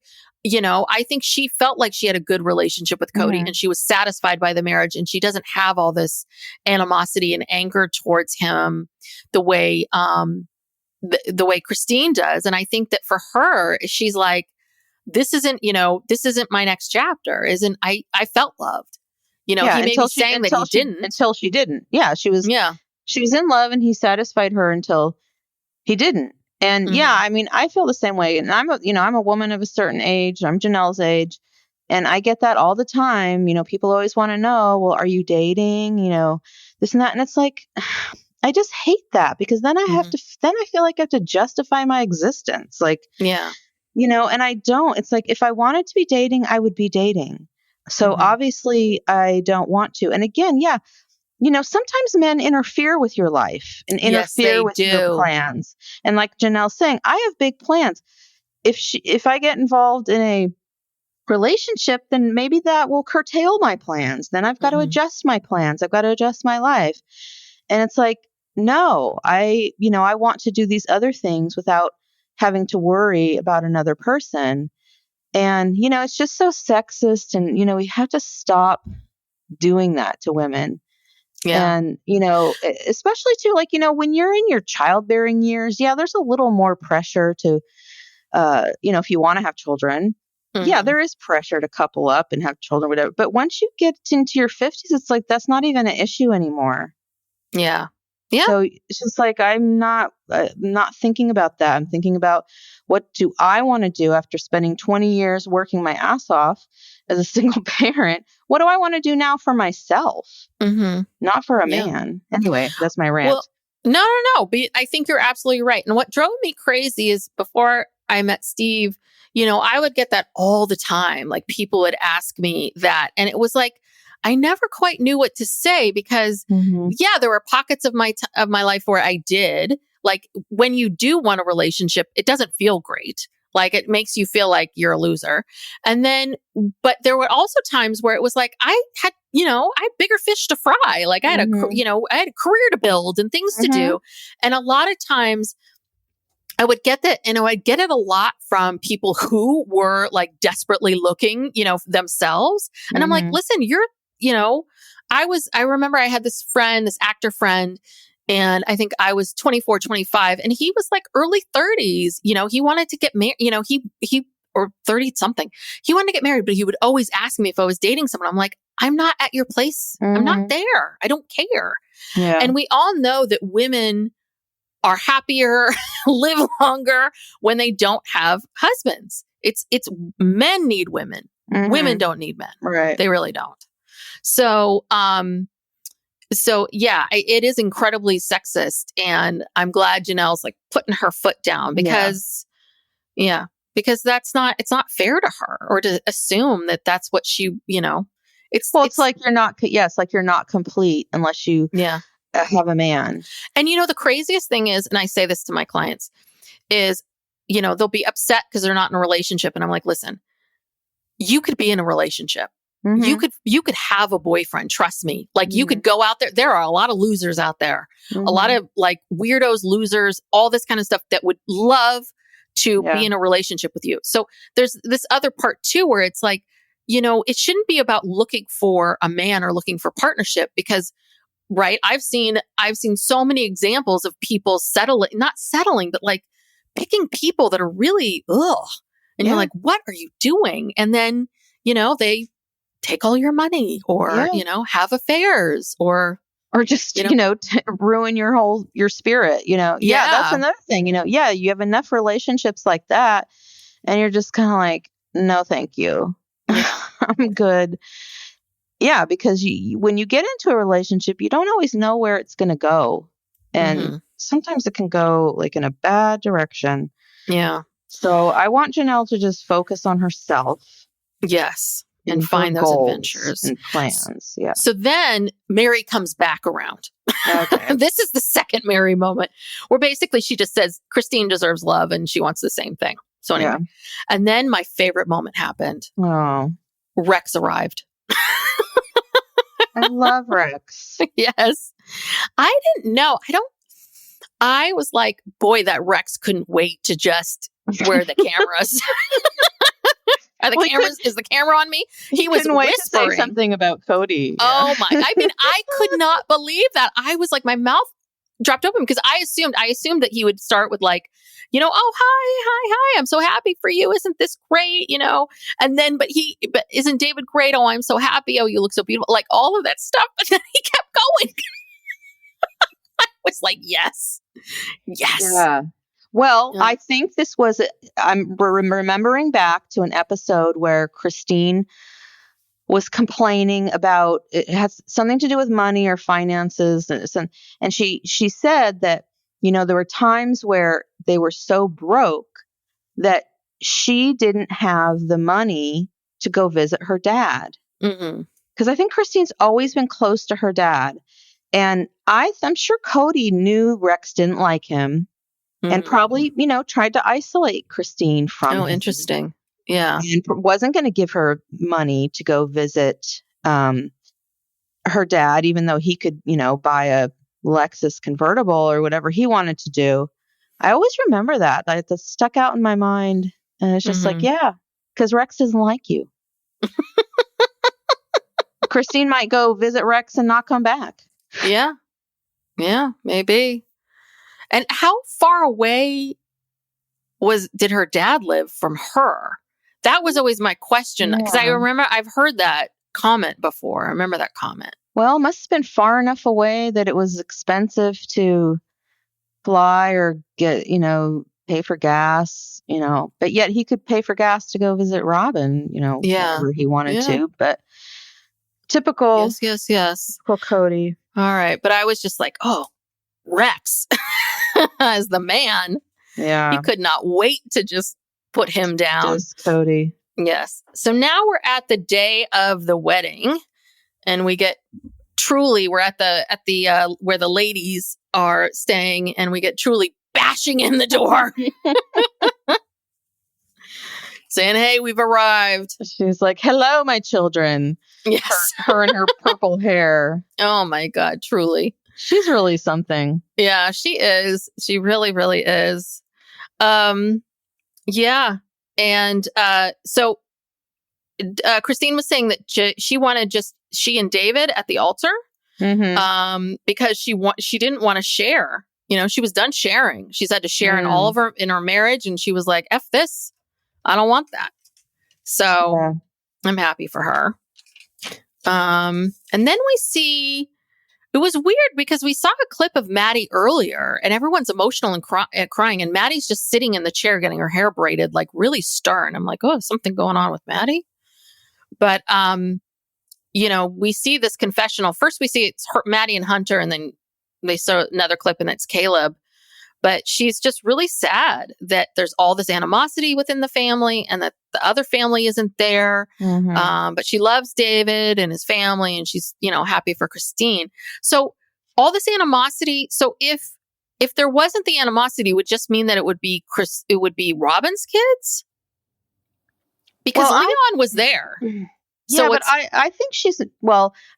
she felt like she had a good relationship with Kody and she was satisfied by the marriage and she doesn't have all this animosity and anger towards him the way, the way Christine does. And I think that for her, she's like, this isn't my next chapter. I felt loved. He may be saying that he didn't. Until she didn't. Yeah. She was in love and he satisfied her until he didn't. And I mean, I feel the same way. And I'm a woman of a certain age. I'm Janelle's age. And I get that all the time. People always want to know, well, are you dating? This and that. And it's like, I just hate that because then I feel like I have to justify my existence. Like, and I don't. It's like, if I wanted to be dating, I would be dating. So obviously I don't want to. And again, sometimes men interfere with your life and interfere with your plans. And like Janelle's saying, I have big plans. If I get involved in a relationship, then maybe that will curtail my plans. Then I've got to adjust my plans. I've got to adjust my life. And it's like, no, I want to do these other things without having to worry about another person. And, it's just so sexist. And, we have to stop doing that to women. Yeah. And, especially too, like, when you're in your childbearing years, there's a little more pressure to, if you want to have children, yeah, there is pressure to couple up and have children, whatever. But once you get into your 50s, it's like that's not even an issue anymore. Yeah. Yeah. So it's just like I'm not thinking about that. I'm thinking about what do I want to do after spending 20 years working my ass off as a single parent? What do I want to do now for myself, not for a man? Anyway, that's my rant. Well, no. But I think you're absolutely right. And what drove me crazy is before I met Steve, I would get that all the time. Like people would ask me that. And it was like, I never quite knew what to say because there were pockets of my life where I did. Like when you do want a relationship, it doesn't feel great. Like it makes you feel like you're a loser. And then, but there were also times where it was like, I had bigger fish to fry. Like I had I had a career to build and things to do. And a lot of times I would get that, and I'd get it a lot from people who were like desperately looking, themselves. And I'm like, listen, I remember I had this actor friend, and I think I was 24, 25, and he was like early 30s. He wanted to get married, he or 30 something. He wanted to get married, but he would always ask me if I was dating someone. I'm like, I'm not at your place. I'm not there. I don't care. Yeah. And we all know that women are happier, live longer when they don't have husbands. It's men need women. Women don't need men. Right. They really don't. So, it is incredibly sexist, and I'm glad Janelle's like putting her foot down because it's not fair to her or to assume that that's what she, it's like you're not complete unless you have a man. And the craziest thing is, and I say this to my clients, is, they'll be upset because they're not in a relationship. And I'm like, listen, you could be in a relationship. You could have a boyfriend. Trust me. Like you could go out there. There are a lot of losers out there, a lot of like weirdos, losers, all this kind of stuff that would love to be in a relationship with you. So there's this other part too, where it's like, it shouldn't be about looking for a man or looking for partnership because, right. I've seen so many examples of people not settling, but like picking people that are really, and you're like, what are you doing? And then, they take all your money or, have affairs or just, ruin your spirit, that's another thing, you have enough relationships like that and you're just kind of like, no, thank you. I'm good. Yeah. Because when you get into a relationship, you don't always know where it's going to go. And sometimes it can go like in a bad direction. Yeah. So I want Janelle to just focus on herself. Yes. And find those adventures and plans. Yeah. So then Mary comes back around. Okay. This is the second Mary moment where basically she just says Christine deserves love and she wants the same thing. So anyway, and then my favorite moment happened. Oh, Rex arrived. I love Rex. Yes. I didn't know. I was like, boy, that Rex couldn't wait to just wear the cameras. Is the camera on me? He was whispering. To say something about Kody. Oh my! I mean, I could not believe that. I was like, my mouth dropped open because I assumed that he would start with like, oh hi, I'm so happy for you. Isn't this great? And then, but isn't David great? Oh, I'm so happy. Oh, you look so beautiful. Like all of that stuff. But then he kept going. I was like, yes. Yeah. Well, I think this was, I'm remembering back to an episode where Christine was complaining about, it has something to do with money or finances. And she said that, there were times where they were so broke that she didn't have the money to go visit her dad. Because I think Christine's always been close to her dad. And I'm sure Kody knew Rex didn't like him. And probably, tried to isolate Christine from him. Oh, interesting. Yeah. And wasn't going to give her money to go visit her dad, even though he could, buy a Lexus convertible or whatever he wanted to do. I always remember that. That stuck out in my mind. And it's just like, yeah, because Rex doesn't like you. Christine might go visit Rex and not come back. Yeah. Yeah, maybe. And how far away did her dad live from her? That was always my question, because I Yeah. remember I've heard that comment before. I remember that comment. Well, must have been far enough away that it was expensive to fly or get, pay for gas, but yet he could pay for gas to go visit Robin, Yeah. whenever he wanted Yeah. to. But typical, Yes. typical Kody. All right. But I was just like, oh, Rex as the man. Yeah. He could not wait to just put him down. Just Kody. Yes. So now we're at the day of the wedding, and we're at the where the ladies are staying, and we get Truly bashing in the door. Saying, hey, we've arrived. She's like, hello, my children. Yes. Her and her purple hair. Oh my God, Truly. She's really something. Yeah, she is. She really, really is. Yeah. And so Christine was saying that she wanted just she and David at the altar, because she didn't want to share. She was done sharing. She's had to share in her marriage, and she was like, "F this, I don't want that." So I'm happy for her. And then we see. It was weird because we saw a clip of Maddie earlier, and everyone's emotional and crying, and Maddie's just sitting in the chair getting her hair braided, like really stern. I'm like, oh, something going on with Maddie. But we see this confessional. First, we see it's Maddie and Hunter, and then they saw another clip, and it's Caleb. But she's just really sad that there's all this animosity within the family, and that the other family isn't there. But she loves David and his family, and she's, happy for Christine. So all this animosity. So if there wasn't the animosity, it would just mean that it would be Robin's kids, because Leon was there. So yeah, but I think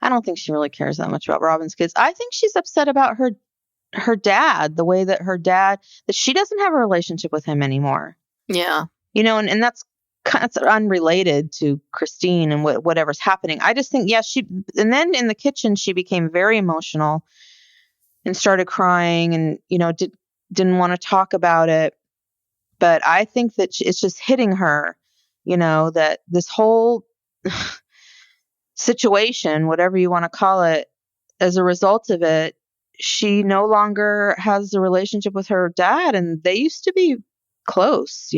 I don't think she really cares that much about Robin's kids. I think she's upset about her dad, the way that that she doesn't have a relationship with him anymore. Yeah. And that's kind of unrelated to Christine and whatever's happening. I just think, and then in the kitchen, she became very emotional and started crying and, didn't want to talk about it. But I think that it's just hitting her, that this whole situation, whatever you want to call it, as a result of it, she no longer has a relationship with her dad, and they used to be close,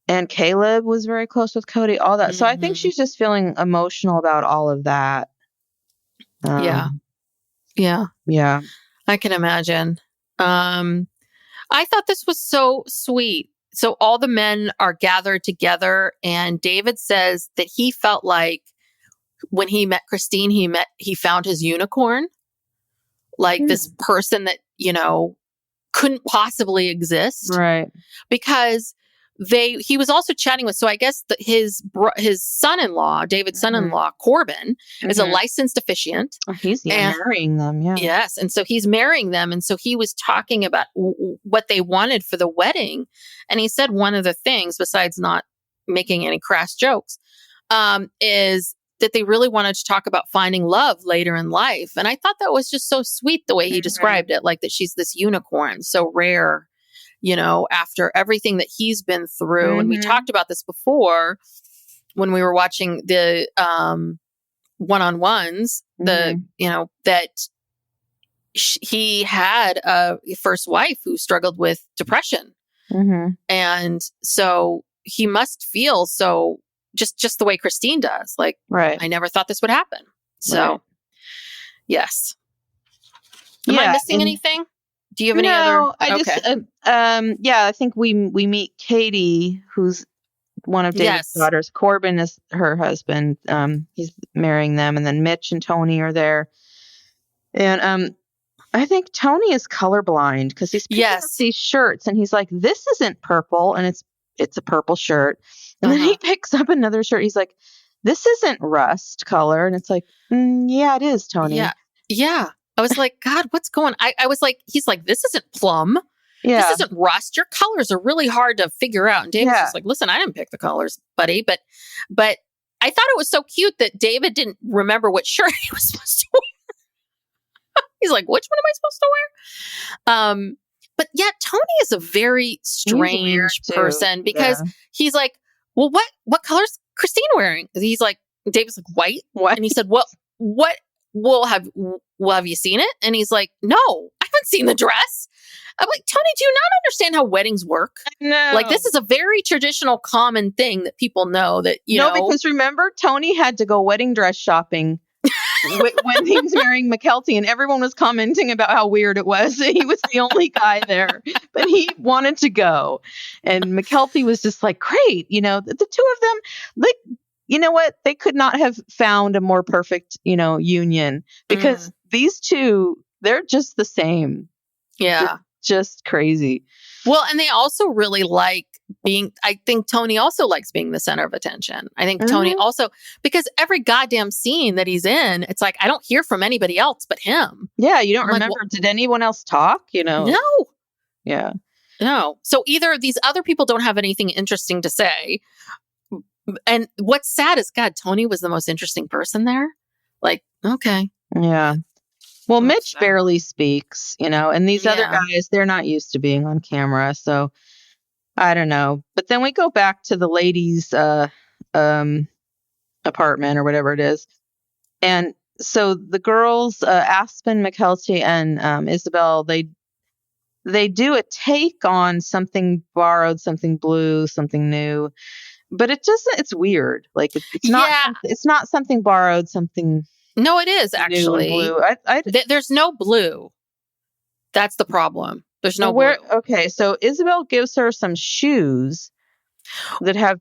and Caleb was very close with Kody, all that. So I think she's just feeling emotional about all of that. Yeah. I can imagine. I thought this was so sweet. So all the men are gathered together, and David says that he felt like when he met Christine, he found his unicorn. Like this person that, couldn't possibly exist. Right. Because he was also chatting with, so I guess his son-in-law, David's son-in-law, Corbin, is a licensed officiant. Oh, he's marrying them. Yeah. Yes. And so he's marrying them. And so he was talking about what they wanted for the wedding. And he said one of the things, besides not making any crass jokes, is that they really wanted to talk about finding love later in life. And I thought that was just so sweet the way he described it, like that she's this unicorn, so rare, after everything that he's been through. And we talked about this before when we were watching the one-on-ones, that he had a first wife who struggled with depression. And so he must feel so just the way Christine does. Like, right. I never thought this would happen. So, yes. Am I missing anything? Do you have any other? I think we meet Katie, who's one of David's daughters. Corbin is her husband. He's marrying them, and then Mitch and Tony are there. And I think Tony is colorblind because he's picking up these shirts, and he's like, "This isn't purple," and it's a purple shirt. And then he picks up another shirt. He's like, "This isn't rust color," and it's like, "Yeah, it is, Tony." Yeah. I was like, God, what's going on? I was like, he's like, "This isn't plum. This isn't rust. Your colors are really hard to figure out." And David's just like, "Listen, I didn't pick the colors, buddy." But I thought it was so cute that David didn't remember what shirt he was supposed to wear. He's like, "Which one am I supposed to wear?" But yeah, Tony is a very strange person because he's like, well, what color's Christine wearing? And he's like, David's like, white. What? And he said, what, have you seen it? And he's like, no, I haven't seen the dress. I'm like, Tony, do you not understand how weddings work? No. Like, this is a very traditional, common thing that people know that, you know. because remember, Tony had to go wedding dress shopping when he was marrying McKelty, and everyone was commenting about how weird it was. He was the only guy there, but he wanted to go. And McKelty was just like, great. You know, the two of them, like, you know what? They could not have found a more perfect, union, because these two, they're just the same. Yeah. Just crazy. Well, and they also really like I think Tony also likes being the center of attention. I think Tony also, because every goddamn scene that he's in, it's like, I don't hear from anybody else but him. Yeah. You don't I'm like, remember, did anyone else talk? No. Yeah. No. So either these other people don't have anything interesting to say. And what's sad is, God, Tony was the most interesting person there. Like, okay. Yeah. Well, That's Mitch sad. barely speaks, and these other guys, they're not used to being on camera. So I don't know. But then we go back to the ladies' apartment or whatever it is. And so the girls, Aspen, McKelty, and Isabel, they do a take on something borrowed, something blue, something new. But it's weird. Like it's not something borrowed, something. No, it is actually. Blue. There's no blue. That's the problem. There's no blue. Okay, so Isabel gives her some shoes that have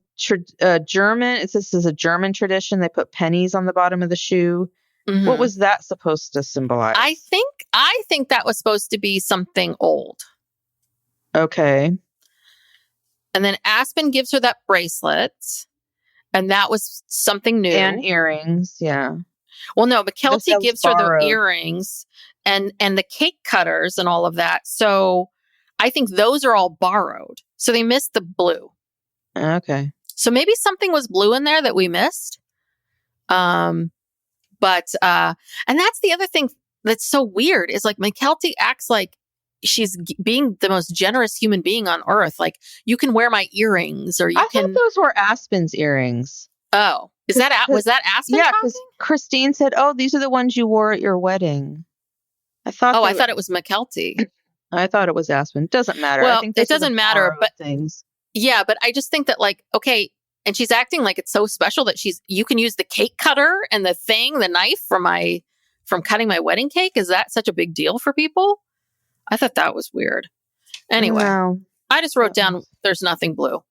German. This is a German tradition. They put pennies on the bottom of the shoe. Mm-hmm. What was that supposed to symbolize? I think that was supposed to be something old. Okay. And then Aspen gives her that bracelet, and that was something new. And earrings, yeah. Well, no, but Kelty gives her borrowed. the earrings and the cake cutters and all of that. So I think those are all borrowed. So they missed the blue. Okay. So maybe something was blue in there that we missed. And that's the other thing that's so weird is like McKelty acts like she's being the most generous human being on earth. Like, you can wear my earrings, or I thought those were Aspen's earrings. Oh, was that Aspen? Yeah, because Christine said, "Oh, these are the ones you wore at your wedding." I thought it was McKelty. I thought it was Aspen. Doesn't matter. Well, I think it doesn't matter, but things. Yeah, but I just think that, like, okay, and she's acting like it's so special that you can use the cake cutter and the knife from cutting my wedding cake. Is that such a big deal for people? I thought that was weird. Anyway, No. I just wrote down there's nothing blue.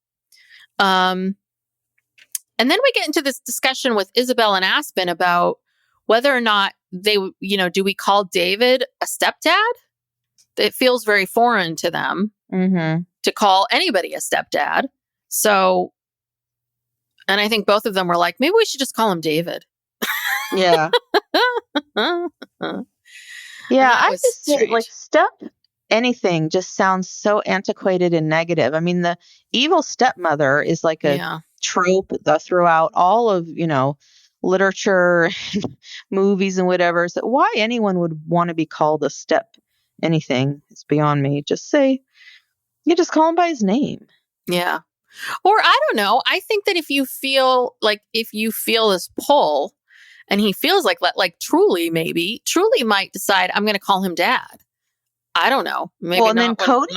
And then we get into this discussion with Isabel and Aspen about whether or not do we call David a stepdad? It feels very foreign to them to call anybody a stepdad. So, and I think both of them were like, maybe we should just call him David. Yeah. Yeah, I just say, like, anything just sounds so antiquated and negative. I mean, the evil stepmother is like a trope throughout all of, literature, movies and whatever. So why anyone would want to be called a step anything is beyond me. Just call him by his name. Yeah. Or I don't know. I think that if you feel this pull, and he feels like Truly might decide, I'm going to call him dad. I don't know. Maybe well, and then Kody.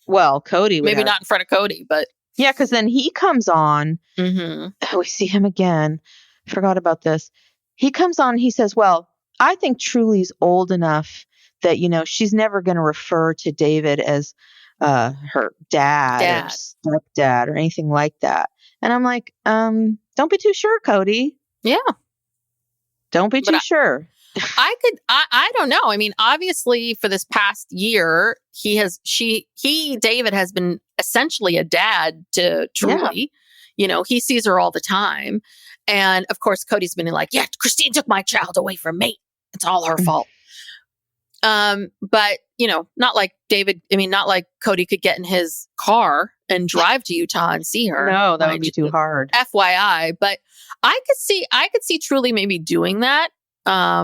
Kody. Maybe not in front of Kody, but yeah, because then he comes on. We see him again. I forgot about this. He comes on. He says, "Well, I think Truly's old enough that she's never going to refer to David as her dad or stepdad or anything like that." And I'm like, don't be too sure, Kody. Yeah. Don't be too sure. I don't know. I mean, obviously for this past year, David has been essentially a dad to Truly. Yeah. He sees her all the time. And of course, Cody's been like, yeah, Christine took my child away from me. It's all her fault. But not like Kody could get in his car and drive to Utah and see her. No, that would be too hard. FYI. But I could see Truly maybe doing that. I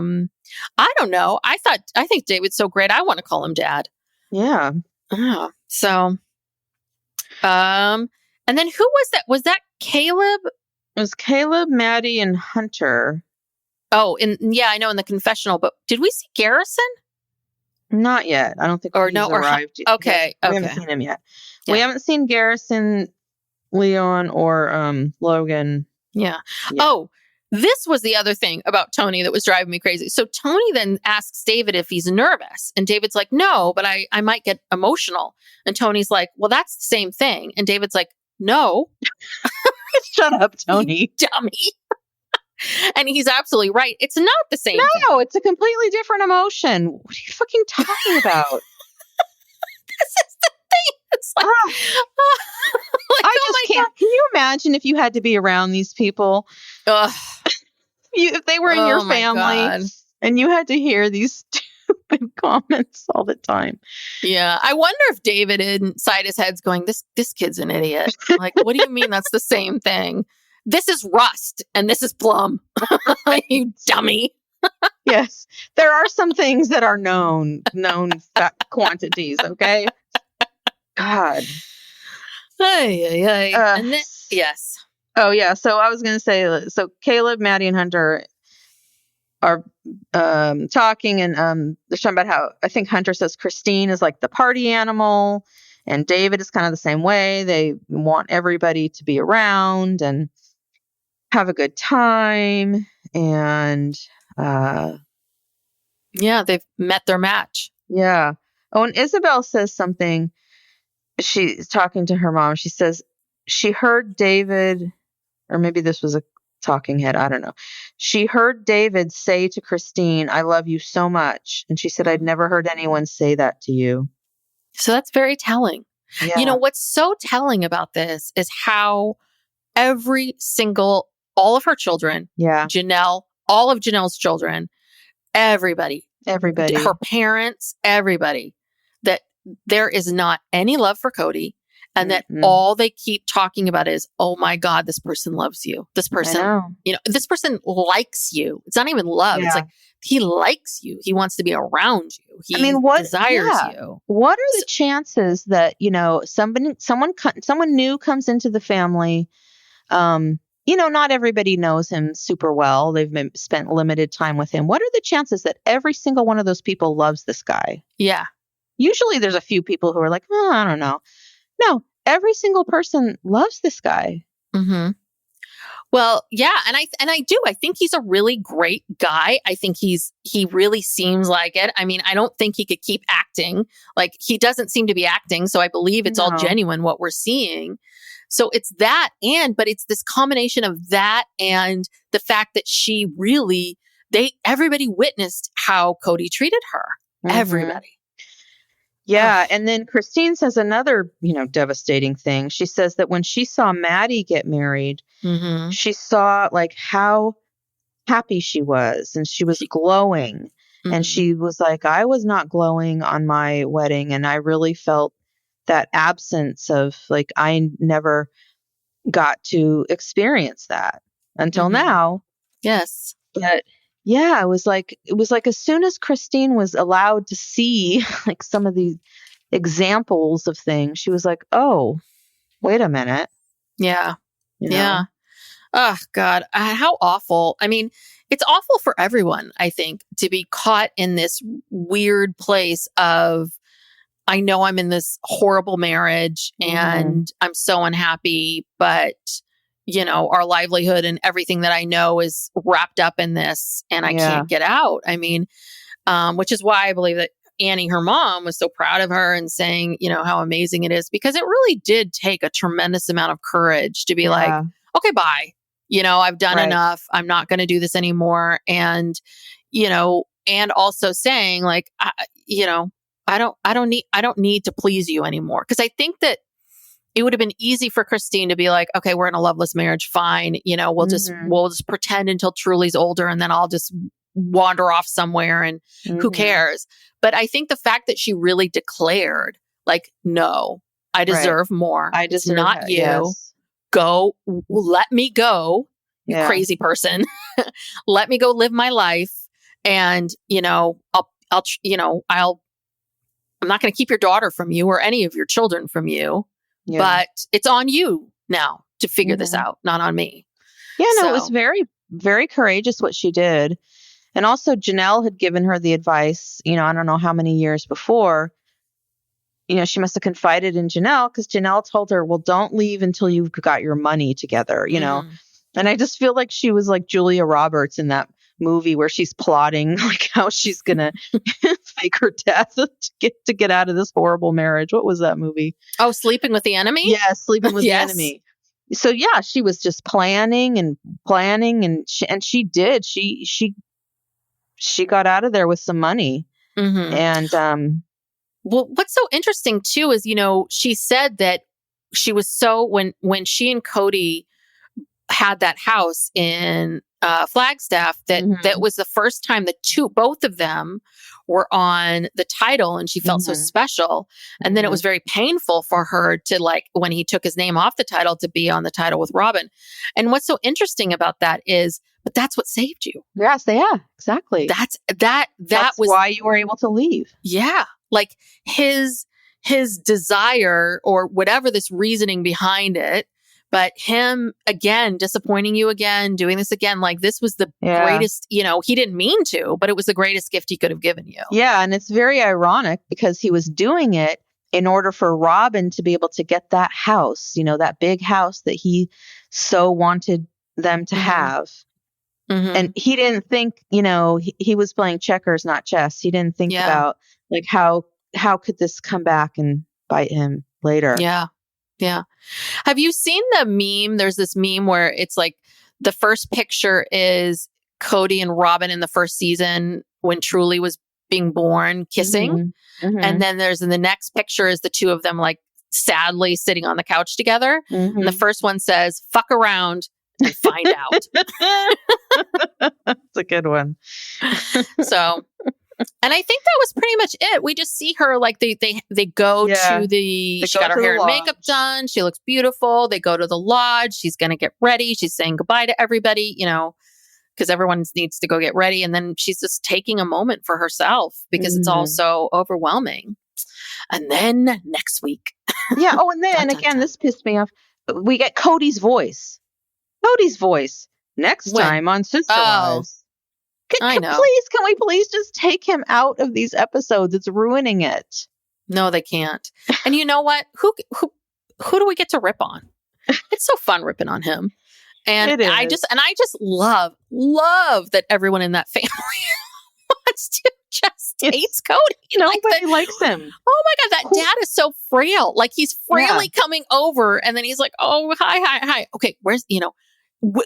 don't know. I think David's so great. I want to call him dad. Yeah. So, and then who was that? Was that Caleb. It was Caleb, Maddie, and Hunter. Oh, yeah, I know in the confessional, but did we see Garrison? Not yet. I don't think Or he's no, or arrived. okay, We okay. haven't seen him yet. Yeah. We haven't seen Garrison, Leon, or Logan. Yeah. Yeah. Oh, this was the other thing about Tony that was driving me crazy. So Tony then asks David if he's nervous. And David's like, no, but I might get emotional. And Tony's like, well, that's the same thing. And David's like, no. Shut up, Tony. You dummy. And he's absolutely right. It's not the same thing. No, it's a completely different emotion. What are you fucking talking about? This is the thing. It's like, like, I just can't. Can you imagine if you had to be around these people? Ugh. If they were in your my family God. and you had to hear these stupid comments all the time. Yeah. I wonder if David inside his head's going, this kid's an idiot. Like, what do you mean that's the same thing? This is Rust and this is Plum. You dummy. Yes. There are some things that are known quantities, okay? God. And then, yes. Oh, yeah. So I was going to say, so Caleb, Maddie, and Hunter are talking, and they're talking about how I think Hunter says Christine is like the party animal, and David is kind of the same way. They want everybody to be around and have a good time. And yeah, they've met their match. yeah. Oh, and Isabel says something. She's talking to her mom. She says she heard David, or maybe this was a talking head. I don't know. She heard David say to Christine, I love you so much. And she said, I'd never heard anyone say that to you. So that's very telling. Yeah. You know, what's so telling about this is how all of her children, Yeah. Janelle, all of Janelle's children, everybody, her parents, everybody, that there is not any love for Kody, and that all they keep talking about is, oh my God, this person loves you. This person, this person likes you. It's not even love. Yeah. It's like, he likes you. He wants to be around you. He desires you. What are the chances that, someone new comes into the family? Not everybody knows him super well. They've spent limited time with him. What are the chances that every single one of those people loves this guy? Yeah. Usually there's a few people who are like, oh, I don't know. No, every single person loves this guy. Mm-hmm. Well, yeah. And I do. I think he's a really great guy. I think he really seems like it. I mean, I don't think he could keep acting. Like, he doesn't seem to be acting. So I believe it's all genuine what we're seeing. So it's that, but it's this combination of that and the fact that everybody witnessed how Kody treated her. Mm-hmm. Everybody. Yeah. And then Christine says another, devastating thing. She says that when she saw Maddie get married, she saw like how happy she was, and she was glowing. Mm-hmm. And she was like, I was not glowing on my wedding. And I really felt that absence of, like, I never got to experience that until now. Yes. But yeah, it was like as soon as Christine was allowed to see like some of these examples of things, she was like, oh, wait a minute. Yeah. Yeah. Oh God. How awful. I mean, it's awful for everyone, I think, to be caught in this weird place of, I know I'm in this horrible marriage and I'm so unhappy, but our livelihood and everything that I know is wrapped up in this, and I can't get out. I mean, which is why I believe that Annie, her mom, was so proud of her and saying, how amazing it is, because it really did take a tremendous amount of courage to be like, okay, bye. I've done enough. I'm not going to do this anymore. And, and also saying like, I don't need to please you anymore. Cause I think that it would have been easy for Christine to be like, okay, we're in a loveless marriage. Fine. We'll just pretend until Truly's older, and then I'll just wander off somewhere, and who cares? But I think the fact that she really declared like, no, I deserve more. I deserve not you. Yes. Go, let me go, you crazy person. Let me go live my life. And, I'm not going to keep your daughter from you or any of your children from you, but it's on you now. to figure this out, not on me. Yeah, no, So- it was very, very courageous what she did. And also Janelle had given her the advice, I don't know how many years before, she must have confided in Janelle because Janelle told her, well, don't leave until you've got your money together, Mhm. And I just feel like she was like Julia Roberts in that movie where she's plotting like how she's going to fake her death to get out of this horrible marriage. What was that movie? Oh, Sleeping with the Enemy? Yeah, Sleeping with Yes. the Enemy. So yeah, she was just planning and she did. She got out of there with some money. Mhm. And Well, what's so interesting too is, she said that she was so when she and Kody had that house in Flagstaff, that was the first time both of them were on the title, and she felt so special. And then it was very painful for her to, like, when he took his name off the title, to be on the title with Robin. And what's so interesting about that is, but that's what saved you. yes, yeah, exactly. That's was why you were able to leave. Yeah. Like his desire, or whatever this reasoning behind it, but him again, disappointing you again, doing this again, like this was the greatest, he didn't mean to, but it was the greatest gift he could have given you. Yeah. And it's very ironic because he was doing it in order for Robin to be able to get that house, that big house that he so wanted them to have. Mm-hmm. And he didn't think, he was playing checkers, not chess. He didn't think about like how could this come back and bite him later. Yeah. Yeah. Have you seen the meme? There's this meme where it's like the first picture is Kody and Robin in the first season when Truly was being born, kissing. Mm-hmm. And then in the next picture is the two of them like sadly sitting on the couch together. Mm-hmm. And the first one says, fuck around and find out. That's a good one. So, and I think that was pretty much it. We just see her like they go to she got her hair and makeup done. She looks beautiful. They go to the lodge. She's going to get ready. She's saying goodbye to everybody, because everyone needs to go get ready. And then she's just taking a moment for herself because it's all so overwhelming. And then next week. Yeah. Oh, and then, and again, this pissed me off. We get Cody's voice. Next time on Sister Wives. I know. Can we please just take him out of these episodes? It's ruining it. No, they can't. And you know what? Who do we get to rip on? It's so fun ripping on him. And I just love that everyone in that family wants to just hates Kody. Nobody likes him. Oh my God, that dad is so frail. Like he's frailly coming over, and then he's like, "Oh, hi. Okay, where's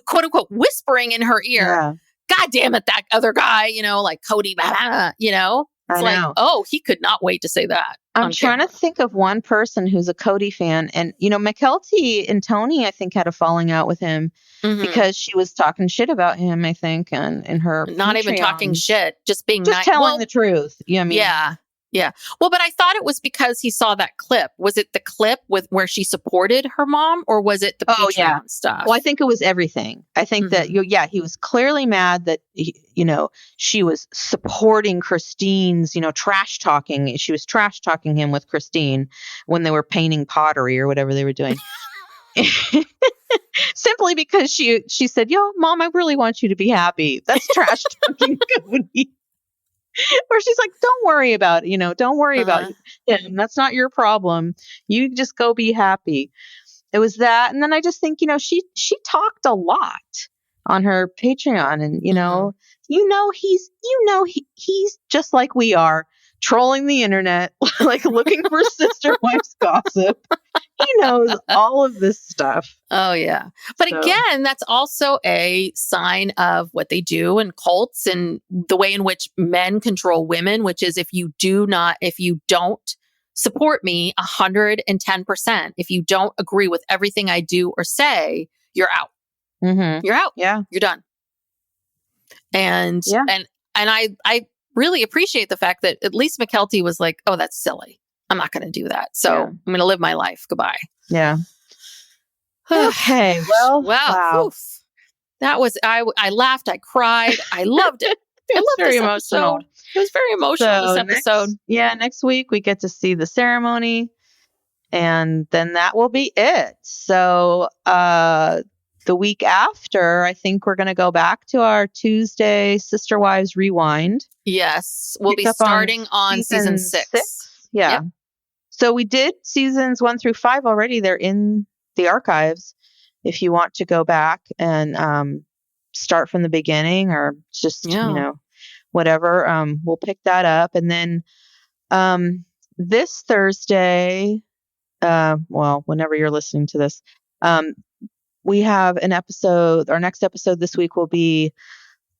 quote unquote whispering in her ear." Yeah. God damn it, that other guy, like Kody, It's like, oh, he could not wait to say that. I'm trying to think of one person who's a Kody fan. And, McKelty and Tony, I think, had a falling out with him because she was talking shit about him, I think, and in her Not even talking shit, just being just telling the truth. You know what I mean? Yeah. Yeah. Well, but I thought it was because he saw that clip. Was it the clip with where she supported her mom, or was it the Patreon stuff? Well, I think it was everything. I think that, he was clearly mad that, she was supporting Christine's, trash talking. She was trash talking him with Christine when they were painting pottery or whatever they were doing. Simply because she said, Mom, I really want you to be happy. That's trash talking Kody. Where she's like, don't worry about it, don't worry about it. That's not your problem. You just go be happy. It was that. And then I just think, she talked a lot on her Patreon, and, he's just like we are, trolling the internet, like looking for sister wives gossip. He knows all of this stuff. Oh, yeah. But again, that's also a sign of what they do in cults and the way in which men control women, which is if you don't support me 110%, if you don't agree with everything I do or say, you're out. Mm-hmm. You're out. Yeah. You're done. And I really appreciate the fact that at least McKelty was like, oh, that's silly. I'm not going to do that. So I'm going to live my life. Goodbye. Yeah. Okay. Well, wow. Oof. That was, I laughed. I cried. I loved it. I loved very this emotional. episode. It was very emotional, this episode. Next week we get to see the ceremony. And then that will be it. So the week after, I think we're going to go back to our Tuesday Sister Wives Rewind. Yes. We'll Pick be up starting on season 6. Yeah. Yep. So we did seasons 1 through 5 already. They're in the archives if you want to go back and start from the beginning or just, whatever. We'll pick that up. And then this Thursday, whenever you're listening to this, we have an episode. Our next episode this week will be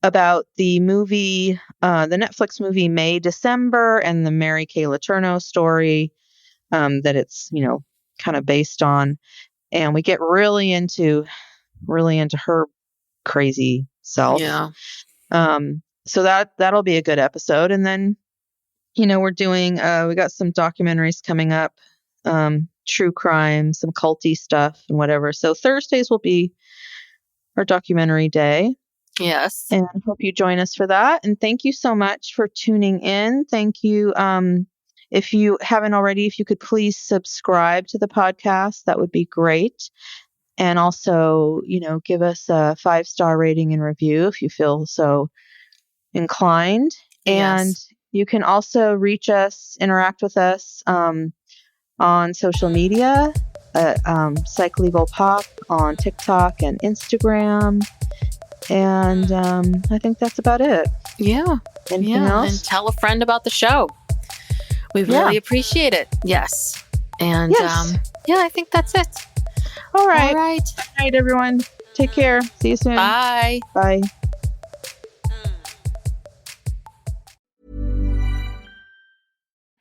about the movie, the Netflix movie May December, and the Mary Kay Letourneau story that it's kind of based on, and we get really into her crazy self. Yeah. So that'll be a good episode, and then we're doing we got some documentaries coming up. True crime, some culty stuff and whatever. So Thursdays will be our documentary day. Yes. And I hope you join us for that. And thank you so much for tuning in. Thank you. If you haven't already, if you could please subscribe to the podcast, that would be great. And also, give us a 5-star rating and review if you feel so inclined. Yes. And you can also reach us, interact with us, on social media at Psych Pop on TikTok and Instagram. And I think that's about it. Yeah. Anything else? And tell a friend about the show. We really appreciate it. Yes. And I think that's it. All right. Good night, everyone. Take care. See you soon. Bye. Bye.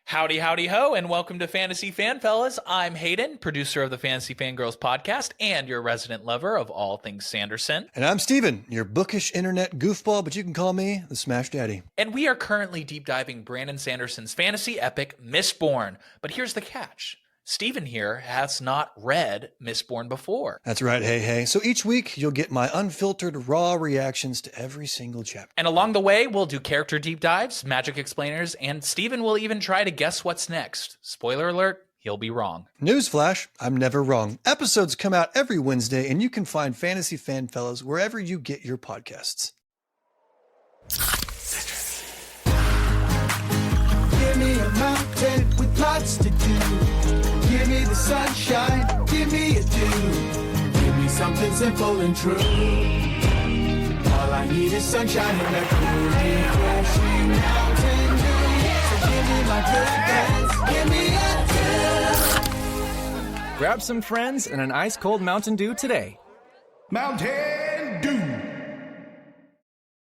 Howdy, howdy, ho, and welcome to Fantasy Fan Fellas. I'm Hayden, producer of the Fantasy Fangirls podcast and your resident lover of all things Sanderson. And I'm Steven, your bookish internet goofball, but you can call me the Smash Daddy. And we are currently deep diving Brandon Sanderson's fantasy epic, Mistborn. But here's the catch. Steven here has not read Mistborn before. That's right, hey. So each week, you'll get my unfiltered, raw reactions to every single chapter. And along the way, we'll do character deep dives, magic explainers, and Steven will even try to guess what's next. Spoiler alert, he'll be wrong. Newsflash, I'm never wrong. Episodes come out every Wednesday, and you can find Fantasy Fan Fellas wherever you get your podcasts. Give me a mountain with lots to do. Give me the sunshine, give me a dew. Give me something simple and true. All I need is sunshine and a cool, refreshing mountain dew. So give me my good friends, give me a dew. Grab some friends and an ice-cold Mountain Dew today. Mountain Dew.